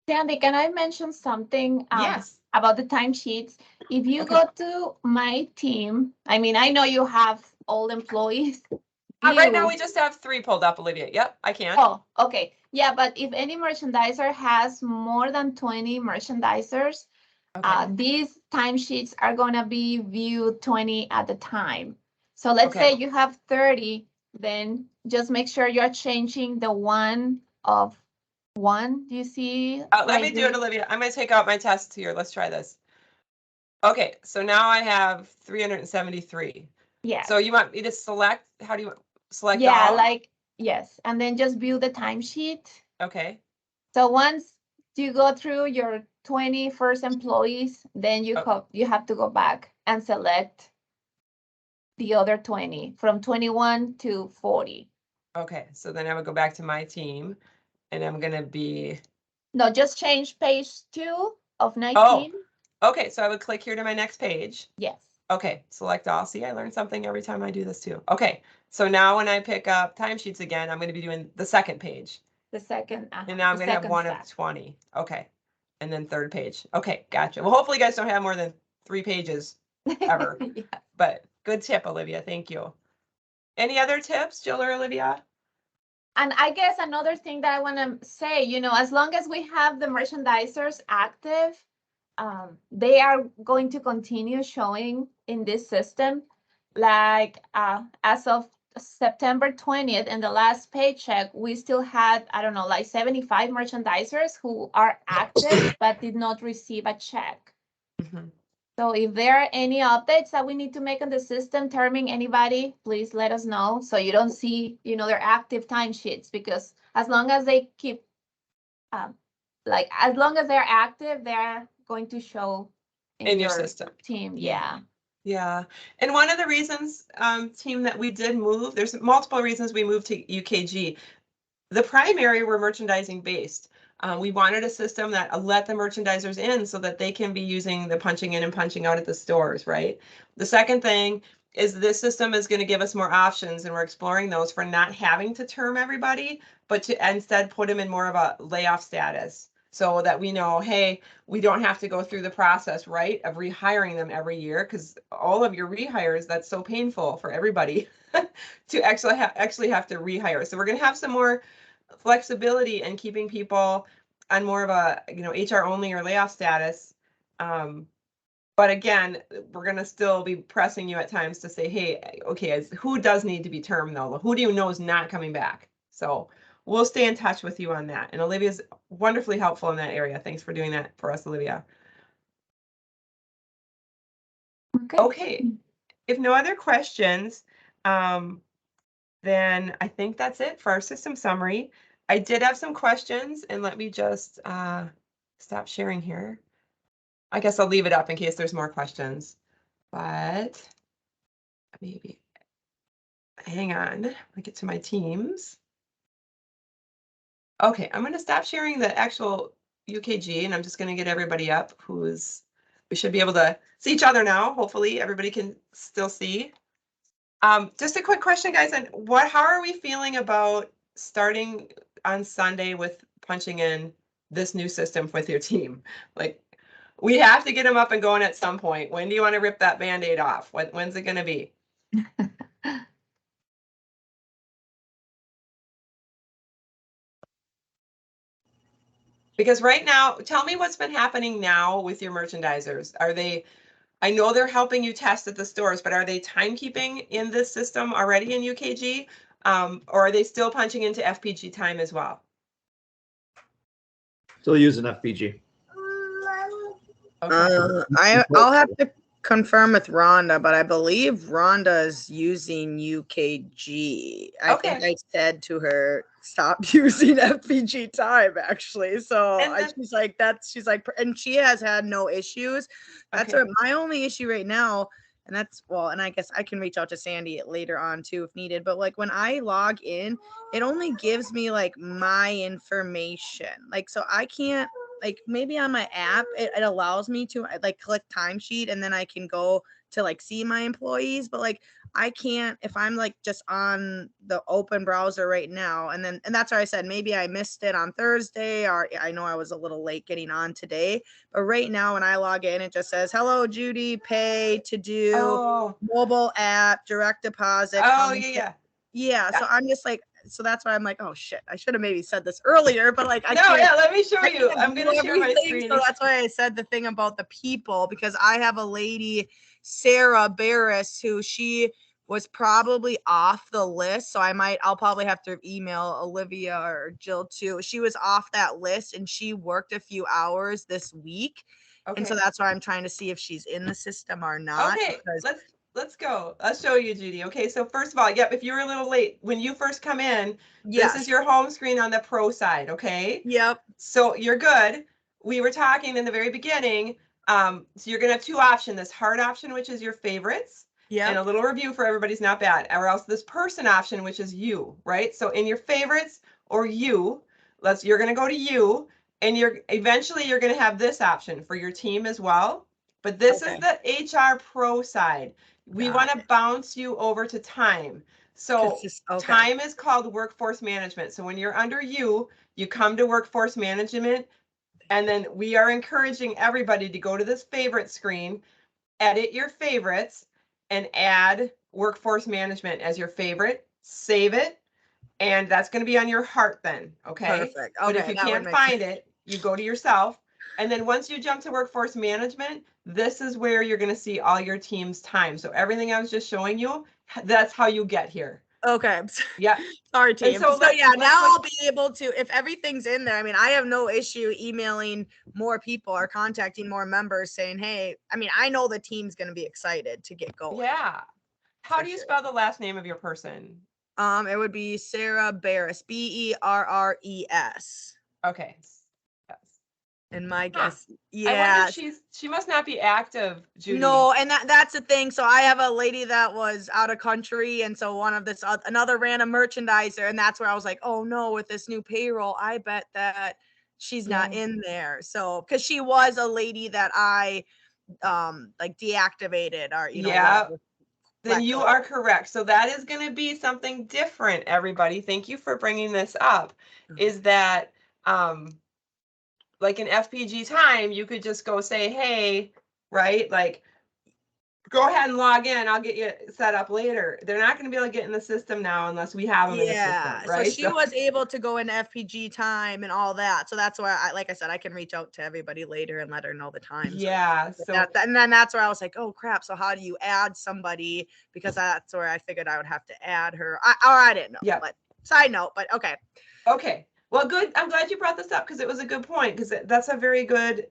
Sandy, can I mention something? Yes. About the timesheets? If you Okay. go to my team, I mean, I know you have all employees. Right now, view. we just have 3 pulled up, Olivia. Yep, I can. Oh, okay. Yeah, but if any merchandiser has more than 20 merchandisers, Okay. these timesheets are gonna be viewed 20 at a time. So let's Okay. say you have 30, then just make sure you're changing the one of one. Do you see? Let me do it, Olivia. I'm going to take out my tests here. Let's try this. Okay, so now I have 373. Yeah. So you want me to select? How do you select? Yeah, all? like, yes. And then just view the timesheet. Okay. So once you go through your 20 first employees, then you have to go back and select the other 20 from 21 to 40. Okay, so then I would go back to my team, and I'm gonna be. No, just change page 2 of 19. Okay, so I would click here to my next page. Yes. Okay, select all. See, I learn something every time I do this too. Okay, so now when I pick up timesheets again, I'm gonna be doing the second page. The second. And now I'm the gonna have second one stack. of 20. Okay, and then third page. Okay, gotcha. Well, hopefully you guys don't have more than 3 pages ever. Yeah. But good tip, Olivia. Thank you. Any other tips, Jill or Olivia? And I guess another thing that I want to say, as long as we have the merchandisers active, they are going to continue showing in this system. Like as of September 20th, in the last paycheck, we still had, I don't know, like 75 merchandisers who are active but did not receive a check. Mhm. So if there are any updates that we need to make on the system, terming anybody, please let us know. So you don't see, their active timesheets, because as long as they keep, as long as they're active, they're going to show In your system. team. Yeah. Yeah, and one of the reasons, team, that we did move, there's multiple reasons we moved to UKG. The primary were merchandising based. We wanted a system that let the merchandisers in so that they can be using the punching in and punching out at the stores, right? The second thing is this system is going to give us more options, and we're exploring those for not having to term everybody, but to instead put them in more of a layoff status, so that we know, hey, we don't have to go through the process, right, of rehiring them every year, because all of your rehires, that's so painful for everybody to actually have to rehire. So we're going to have some more flexibility in keeping people on more of a HR only or layoff status. But again, we're going to still be pressing you at times to say, hey, okay, who does need to be termed though? Who do you know is not coming back? So we'll stay in touch with you on that. And Olivia's wonderfully helpful in that area. Thanks for doing that for us, Olivia. Okay. If no other questions, then I think that's it for our system summary. I did have some questions, and let me just stop sharing here. I guess I'll leave it up in case there's more questions, but maybe hang on. Let me get to my teams. Okay, I'm going to stop sharing the actual UKG, and I'm just going to get everybody up who's, we should be able to see each other now. Hopefully everybody can still see. Just a quick question, guys, and how are we feeling about starting on Sunday with punching in this new system with your team? Like, we have to get them up and going at some point. When do you want to rip that Band-Aid off? When's it going to be? Because right now, tell me what's been happening now with your merchandisers. Are they, I know they're helping you test at the stores, but are they timekeeping in this system already in UKG? Or are they still punching into FPG time as well? Still using FPG. Okay. I'll have to confirm with Rhonda, but I believe Rhonda is using UKG. I think Okay. I said to her, stop using FPG time, actually. So And then- she's like, and she has had no issues. That's Okay. my only issue right now. And that's, well, and I guess I can reach out to Sandy later on too if needed. But like when I log in, it only gives me like my information. Like, so I can't, like maybe on my app, it allows me to like click timesheet and then I can go to like see my employees. But like I can't, if I'm like just on the open browser right now, and that's why I said maybe I missed it on Thursday, or I know I was a little late getting on today. But right now when I log in, it just says, hello, Judy, pay, to do, Oh, mobile app, direct deposit. oh yeah. Yeah. So I'm just like, so that's why I'm like, oh shit, I should have maybe said this earlier, but like I No, can't. yeah, let me show I you. can't I'm do going to share my everything, screen. So that's why I said the thing about the people, because I have a lady, Sarah Barris, who she was probably off the list. So I'll probably have to email Olivia or Jill too. She was off that list and she worked a few hours this week. Okay. And so that's why I'm trying to see if she's in the system or not. Okay, because- let's go. I'll show you, Judy. Okay, so first of all, yep, if you're a little late, when you first come in, this is Yes. your home screen on the pro side, okay? Yep. So you're good. We were talking in the very beginning. So you're gonna have two options, this heart option, which is your favorites, and Yep. a little review for everybody's not bad, or else this person option, which is you, right? So in your favorites or you, you're gonna go to you, and eventually you're gonna have this option for your team as well. But this is the HR pro side. We Got want to bounce you over to time. So okay. time is called workforce management. So when you're under you come to workforce management, and then we are encouraging everybody to go to this favorite screen, edit your favorites, and add workforce management as your favorite, save it, and that's going to be on your heart then, okay? Perfect. But if Okay, you that would can't make find it, you go to yourself. And then once you jump to workforce management, this is where you're going to see all your team's time. So everything I was just showing you, that's how you get here. Okay. Yeah. Sorry, team. so So yeah, now let's- I'll be able to, if everything's in there, I mean, I have no issue emailing more people or contacting more members saying, hey, I mean, I know the team's going to be excited to get going. Yeah. How For do you sure. spell the last name of your person? It would be Sarah Barris, Berres. Okay. Yes. And my Huh. guess, I wonder yeah. if she must not be active, Judy. No, and that's the thing. So I have a lady that was out of country, and so one of this another random merchandiser, and that's where I was like, oh no, with this new payroll, I bet that she's not Yeah. in there. So because she was a lady that I like deactivated, or Yeah. whatever. Then you are correct. So that is going to be something different, everybody. Thank you for bringing this up. Is that like in FPG time, you could just go say, hey, right? Like, go ahead and log in. I'll get you set up later. They're not going to be able to get in the system now unless we have them in the system, right? So she was able to go in FPG time and all that. So that's why like I said, I can reach out to everybody later and let her know the times. Yeah. So and then that's where I was like, oh crap. So how do you add somebody? Because that's where I figured I would have to add her. I didn't know. Yeah. But side note, but okay. okay. Well, good. I'm glad you brought this up because it was a good point, because that's a very good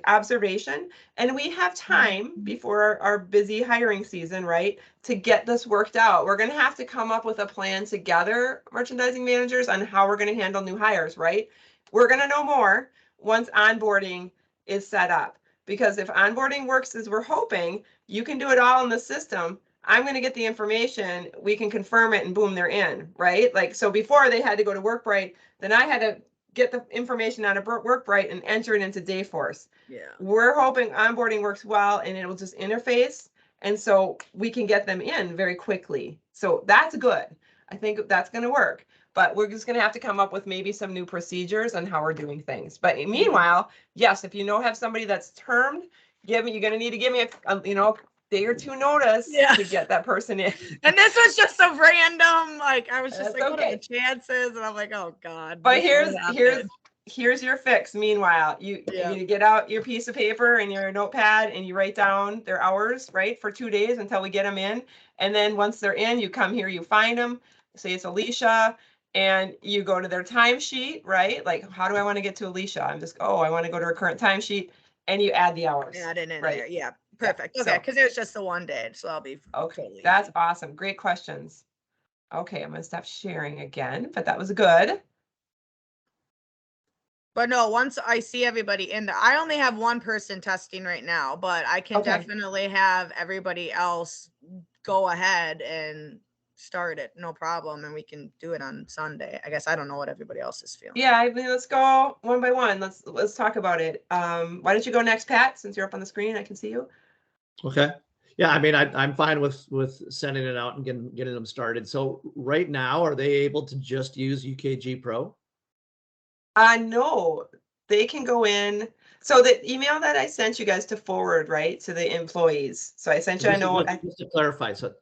observation. And we have time before our busy hiring season, right, to get this worked out. We're going to have to come up with a plan together, merchandising managers, on how we're going to handle new hires, right? We're going to know more once onboarding is set up. Because if onboarding works as we're hoping, you can do it all in the system. I'm going to get the information, we can confirm it, and boom, they're in, right? Like, so before they had to go to WorkBright, then I had to get the information out of WorkBright and enter it into Dayforce. Yeah. We're hoping onboarding works well and it'll just interface. And so we can get them in very quickly. So that's good. I think that's going to work. But we're just going to have to come up with maybe some new procedures on how we're doing things. But meanwhile, yes, if you have somebody that's termed, you're going to need to give me a day or two notice to get that person in. And this was just a random, like, I was just That's like, what are okay. the chances? And I'm like, oh God. But this here's would happen. here's your fix. Meanwhile, you get out your piece of paper and your notepad and you write down their hours, right, for 2 days until we get them in. And then once they're in, you come here, you find them, say it's Alicia, and you go to their timesheet, right? Like, how do I want to get to Alicia? I want to go to her current timesheet, and you add the hours. Add it in right? there. Yeah. Perfect. Okay. so- Because it was just the one day. So I'll be Okay, totally that's easy. awesome. Great questions. Okay, I'm gonna stop sharing again, but that was good. But no, once I see everybody in there, I only have one person testing right now, but I can Okay. definitely have everybody else go ahead and start it. No problem. And we can do it on Sunday. I guess I don't know what everybody else is feeling. Yeah, I mean, let's go one by one. Let's talk about it. Why don't you go next, Pat? Since you're up on the screen, I can see you. Okay. Yeah, I mean, I'm fine with sending it out and getting them started. So right now, are they able to just use UKG Pro? No, they can go in. So the email that I sent you guys to forward, right, to the employees. So I sent you, I know, Just to clarify, so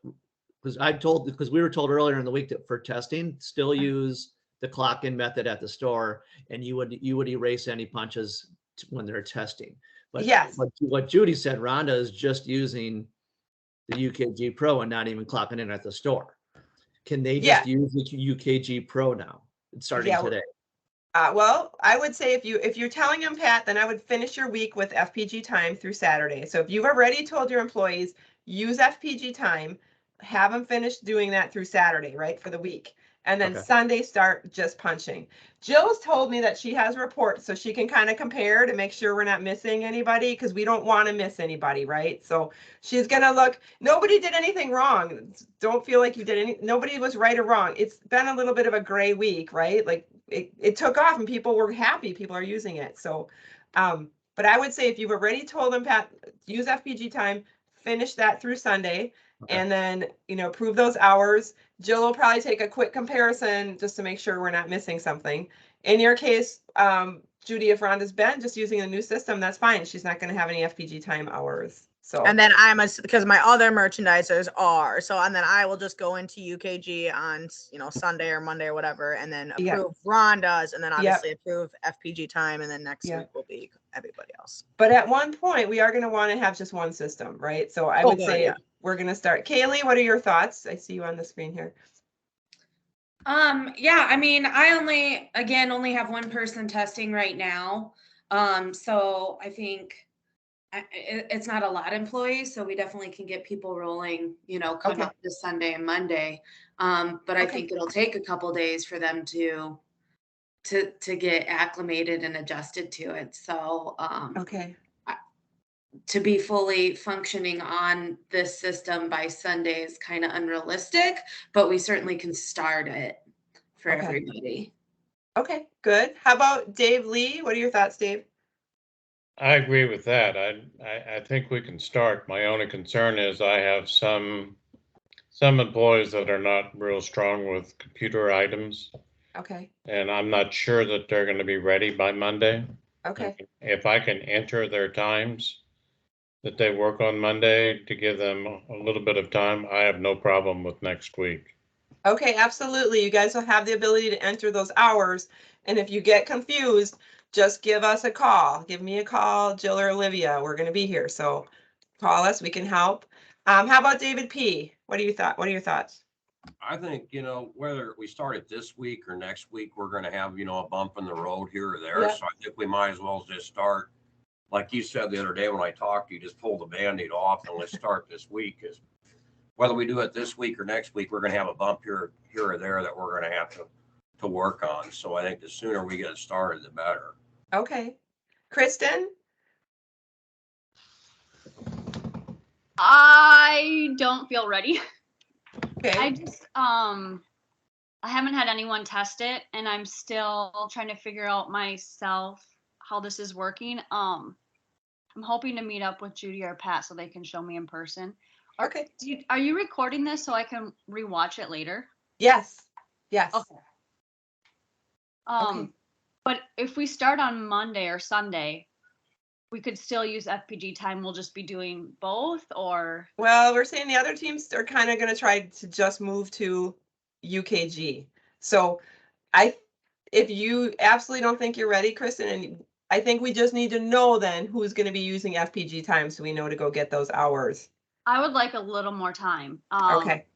because we were told earlier in the week that for testing, still use the clock in method at the store, and you would erase any punches when they're testing. But yes, what Judy said, Rhonda is just using the UKG Pro and not even clocking in at the store. Can they just use the UKG Pro now, starting today? Well, I would say if you're telling them, Pat, then I would finish your week with FPG time through Saturday. So if you've already told your employees use FPG time, have them finish doing that through Saturday, right, for the week. And then Okay. Sunday start just punching. Jill's told me that she has reports so she can kind of compare to make sure we're not missing anybody, because we don't want to miss anybody, right? So she's gonna look, nobody did anything wrong. Don't feel like you did nobody was right or wrong. It's been a little bit of a gray week, right? Like it took off and people were happy, people are using it. So but I would say if you've already told them, Pat, use FPG time, finish that through Sunday. Okay. And then, prove those hours. Jill will probably take a quick comparison just to make sure we're not missing something. In your case, Judy, if Rhonda's been just using the new system, that's fine. She's not going to have any FPG time hours. So, And then because my other merchandisers are, so, and then I will just go into UKG on, Sunday or Monday or whatever, and then approve Rhonda's, and then obviously approve FPG time. And then next week will be everybody else. But at one point we are going to want to have just one system, right? So I would say we're going to start. Kaylee, what are your thoughts? I see you on the screen here. Yeah, I mean, I only have one person testing right now. So I think it's not a lot of employees, so we definitely can get people rolling, come up this Sunday and Monday. But I think it'll take a couple days for them to get acclimated and adjusted to it. So to be fully functioning on this system by Sunday is kind of unrealistic, but we certainly can start it for everybody. Okay, good. How about Dave Lee? What are your thoughts, Dave? I agree with that. I think we can start. My only concern is I have some employees that are not real strong with computer items. Okay. And I'm not sure that they're going to be ready by Monday. Okay. If I can enter their times that they work on Monday to give them a little bit of time, I have no problem with next week. Okay, absolutely. You guys will have the ability to enter those hours. And if you get confused, just give us a call. Give me a call, Jill or Olivia. We're going to be here. So call us. We can help. How about David P? What are your thoughts? I think, whether we start it this week or next week, we're gonna have, a bump in the road here or there. Yep. So I think we might as well just start, like you said the other day when I talked to you, just pull the Band-Aid off and let's start this week. Is whether we do it this week or next week, we're gonna have a bump here or there that we're gonna have to work on. So I think the sooner we get started, the better. Okay. Kristen? I don't feel ready. Okay. I just I haven't had anyone test it, and I'm still trying to figure out myself how this is working. I'm hoping to meet up with Judy or Pat so they can show me in person. Okay. Are you recording this so I can rewatch it later? Yes. Yes. Okay. Okay. But if we start on Monday or Sunday, we could still use FPG time. We'll just be doing both, or Well, we're saying the other teams are kind of going to try to just move to UKG. So if you absolutely don't think you're ready, Kristen, and I think we just need to know then who's going to be using FPG time so we know to go get those hours. I would like a little more time. Okay.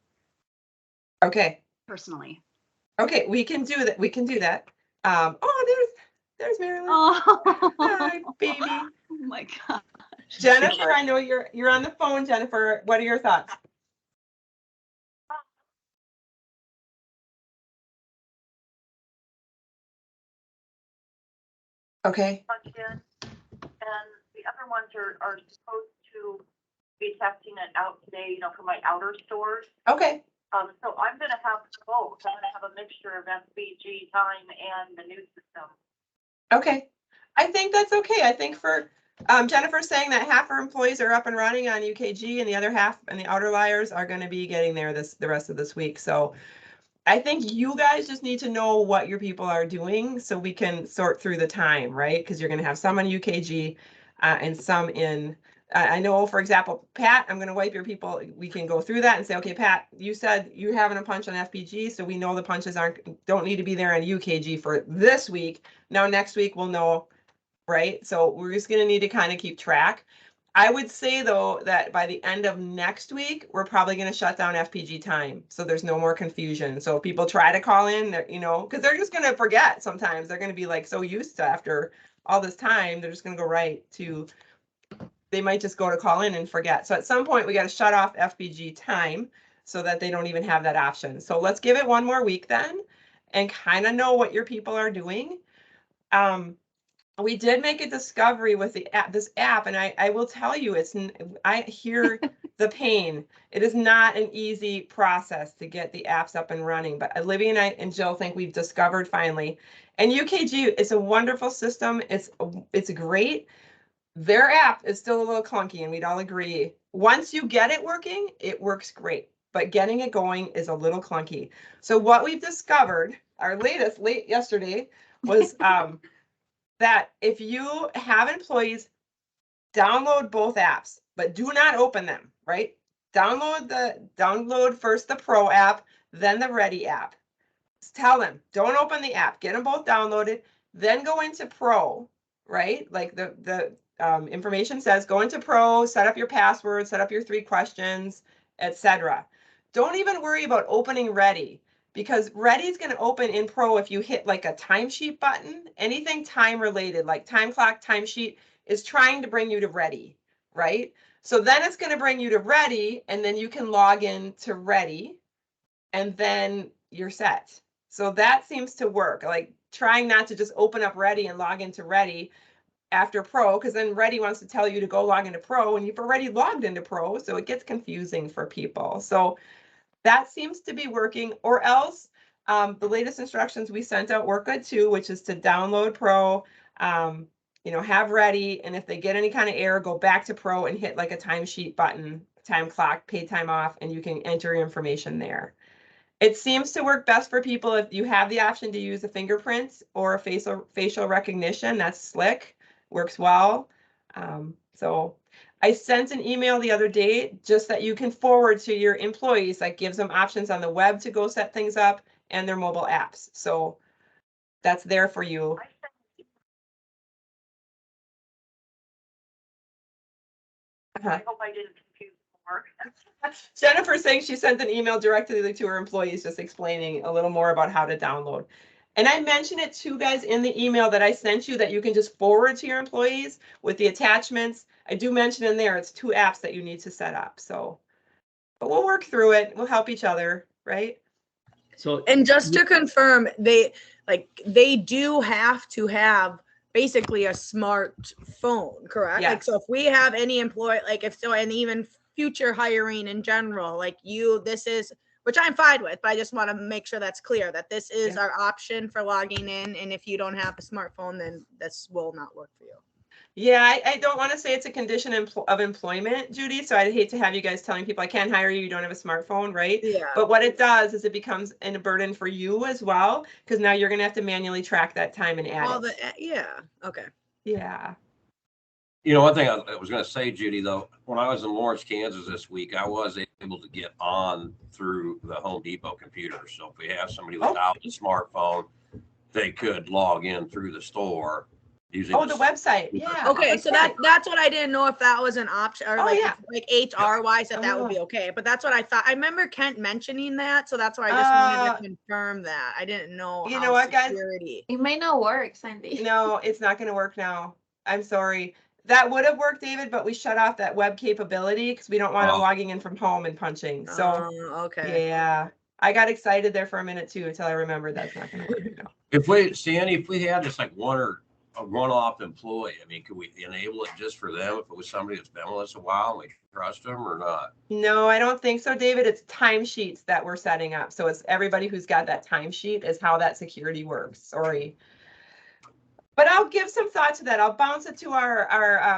Okay. Personally. Okay, we can do that. We can do that. There's Marilyn. Oh, Hi, baby. oh my God. Jennifer, I know you're on the phone, Jennifer. What are your thoughts? Okay. function, and the other ones are supposed to be testing it out today, for my outer stores. Okay. So I'm gonna have both. I'm gonna have a mixture of FBG time and the new system. Okay. I think that's okay. I think for Jennifer saying that half her employees are up and running on UKG and the other half and the outer liars are going to be getting there the rest of this week. So I think you guys just need to know what your people are doing so we can sort through the time, right? Because you're going to have some on UKG and some in. I know, for example, Pat, I'm going to wipe your people. We can go through that and say, okay, Pat, you said you're having a punch on FPG, so we know the punches don't need to be there on UKG for this week. Now next week we'll know, right? So we're just going to need to kind of keep track. I would say though that by the end of next week, we're probably going to shut down FPG time. So there's no more confusion. So if people try to call in, because they're just going to forget sometimes. They're going to be like so used to after all this time, they're just going to go right to, they might just go to call in and forget. So at some point we got to shut off FPG time so that they don't even have that option. So let's give it one more week then and kind of know what your people are doing. We did make a discovery with this app, and I will tell you, I hear the pain. It is not an easy process to get the apps up and running, but Olivia and I and Jill think we've discovered finally. And UKG is a wonderful system. It's great. Their app is still a little clunky, and we'd all agree. Once you get it working, it works great, but getting it going is a little clunky. So what we've discovered, our latest late yesterday, was that if you have employees download both apps, but do not open them, right? Download first the Pro app, then the Ready app. Tell them, don't open the app, get them both downloaded, then go into Pro, right? Like the information says, go into Pro, set up your password, set up your 3 questions, etc. Don't even worry about opening Ready, because Ready is going to open in Pro if you hit like a timesheet button. Anything time related, like time clock, timesheet, is trying to bring you to Ready, right? So then it's going to bring you to Ready, and then you can log in to Ready, and then you're set. So that seems to work, like trying not to just open up Ready and log into Ready after Pro, because then Ready wants to tell you to go log into Pro, and you've already logged into Pro, so it gets confusing for people. So that seems to be working, or else the latest instructions we sent out work good too, which is to download Pro, have Ready, and if they get any kind of error, go back to Pro and hit like a timesheet button, time clock, paid time off, and you can enter your information there. It seems to work best for people if you have the option to use a fingerprint or a facial recognition. That's slick, works well. So I sent an email the other day just that you can forward to your employees, that gives them options on the web to go set things up and their mobile apps. So that's there for you. I hope I didn't confuse work. Jennifer saying she sent an email directly to her employees, just explaining a little more about how to download. And I mentioned it to you guys in the email that I sent you that you can just forward to your employees with the attachments. I do mention in there, it's 2 apps that you need to set up. So, but we'll work through it. We'll help each other, right? So, And just to confirm, they do have to have basically a smartphone, correct? Like, Yes. so if we have any employee, like if so, and even future hiring in general, like this is, which I'm fine with, but I just want to make sure that's clear that this is Yeah. our option for logging in. And if you don't have a smartphone, then this will not work for you. Yeah, I don't want to say it's a condition of employment, Judy. So I'd hate to have you guys telling people I can't hire you, you don't have a smartphone, right? Yeah. But what it does is it becomes a burden for you as well, because now you're gonna have to manually track that time and add it. Yeah. Okay. Yeah. You know, one thing I was going to say, Judy, though, when I was in Lawrence, Kansas this week, I was able to get on through the Home Depot computer. So if we have somebody without a smartphone, they could log in through the store using Oh, the website. Yeah. Okay, so that's what I didn't know if that was an option or Oh, like yeah. if, like HR wise that would be okay. But that's what I thought. I remember Kent mentioning that, so that's why I just wanted to confirm that. I didn't know. You know what, guys? Security. It may not work, Sandy. No, it's not gonna work now. I'm sorry. That would have worked, David, but we shut off that web capability because we don't want them logging in from home and punching. So okay. yeah, I got excited there for a minute too until I remembered that's not gonna work. No. If we had just like a one-off employee, I mean, could we enable it just for them if it was somebody that's been with us a while and we trust them or not? No, I don't think so, David. It's timesheets that we're setting up. So it's everybody who's got that timesheet is how that security works. Sorry. But I'll give some thought to that. I'll bounce it to our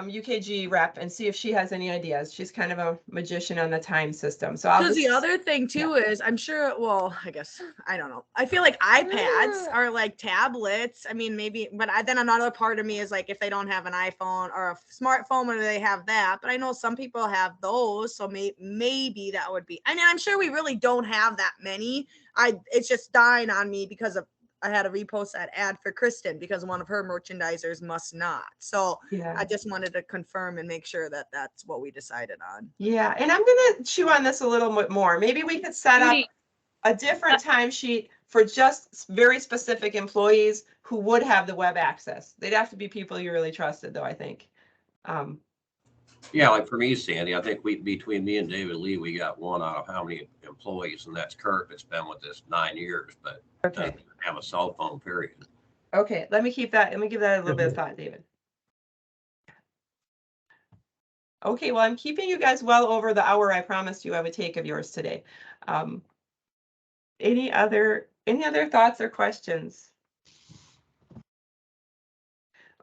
UKG rep and see if she has any ideas. She's kind of a magician on the time system. So I'll Because the other thing too is I'm sure, well, I guess, I don't know. I feel like iPads are like tablets. I mean, maybe, but then another part of me is like, if they don't have an iPhone or a smartphone, or they have that, but I know some people have those. So maybe that would be, I mean, I'm sure we really don't have that many. It's just dying on me because I had to repost that ad for Kristen because one of her merchandisers must not. So yeah. I just wanted to confirm and make sure that that's what we decided on. Yeah, and I'm gonna chew on this a little bit more. Maybe we could set up a different timesheet for just very specific employees who would have the web access. They'd have to be people you really trusted, though, I think. Yeah, like for me, Sandy, I think between me and David Lee, we got one out of how many employees, and that's Kurt that's been with us 9 years, but doesn't have a cell phone, period. Okay, let me give that a little bit of thought, David. Okay, well, I'm keeping you guys well over the hour I promised you I would take of yours today. Any other thoughts or questions?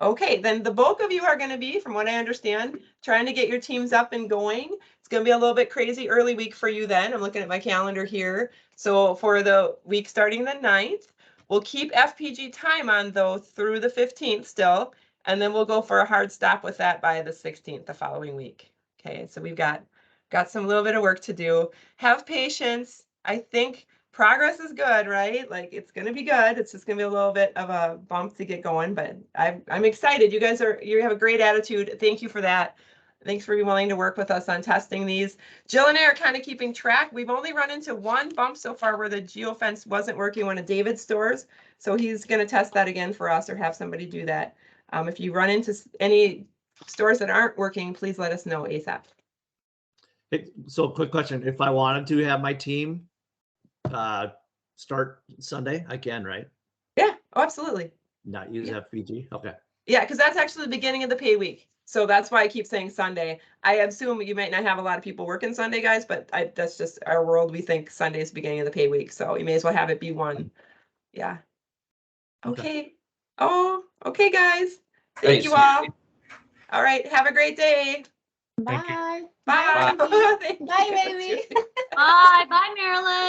Okay, then the bulk of you are going to be, from what I understand, trying to get your teams up and going. It's going to be a little bit crazy early week for you then. I'm looking at my calendar here. So for the week starting the 9th, we'll keep FPG time on though through the 15th still, and then we'll go for a hard stop with that by the 16th, the following week. Okay, so we've got some little bit of work to do. Have patience. I think progress is good, right? Like it's going to be good. It's just going to be a little bit of a bump to get going, but I'm excited. You guys you have a great attitude. Thank you for that. Thanks for being willing to work with us on testing these. Jill and I are kind of keeping track. We've only run into one bump so far where the geofence wasn't working one of David's stores. So he's going to test that again for us or have somebody do that. If you run into any stores that aren't working, please let us know ASAP. So quick question. If I wanted to have my team start Sunday, I can, right? Yeah, oh, absolutely. Not use FPG? Okay. Yeah, because that's actually the beginning of the pay week. So that's why I keep saying Sunday. I assume you might not have a lot of people working Sunday, guys, but that's just our world. We think Sunday is the beginning of the pay week. So you may as well have it be one. Yeah. Okay. Oh, okay, guys. Thank you all. All right. Have a great day. Bye. Bye. Bye, baby. Bye, Marilyn.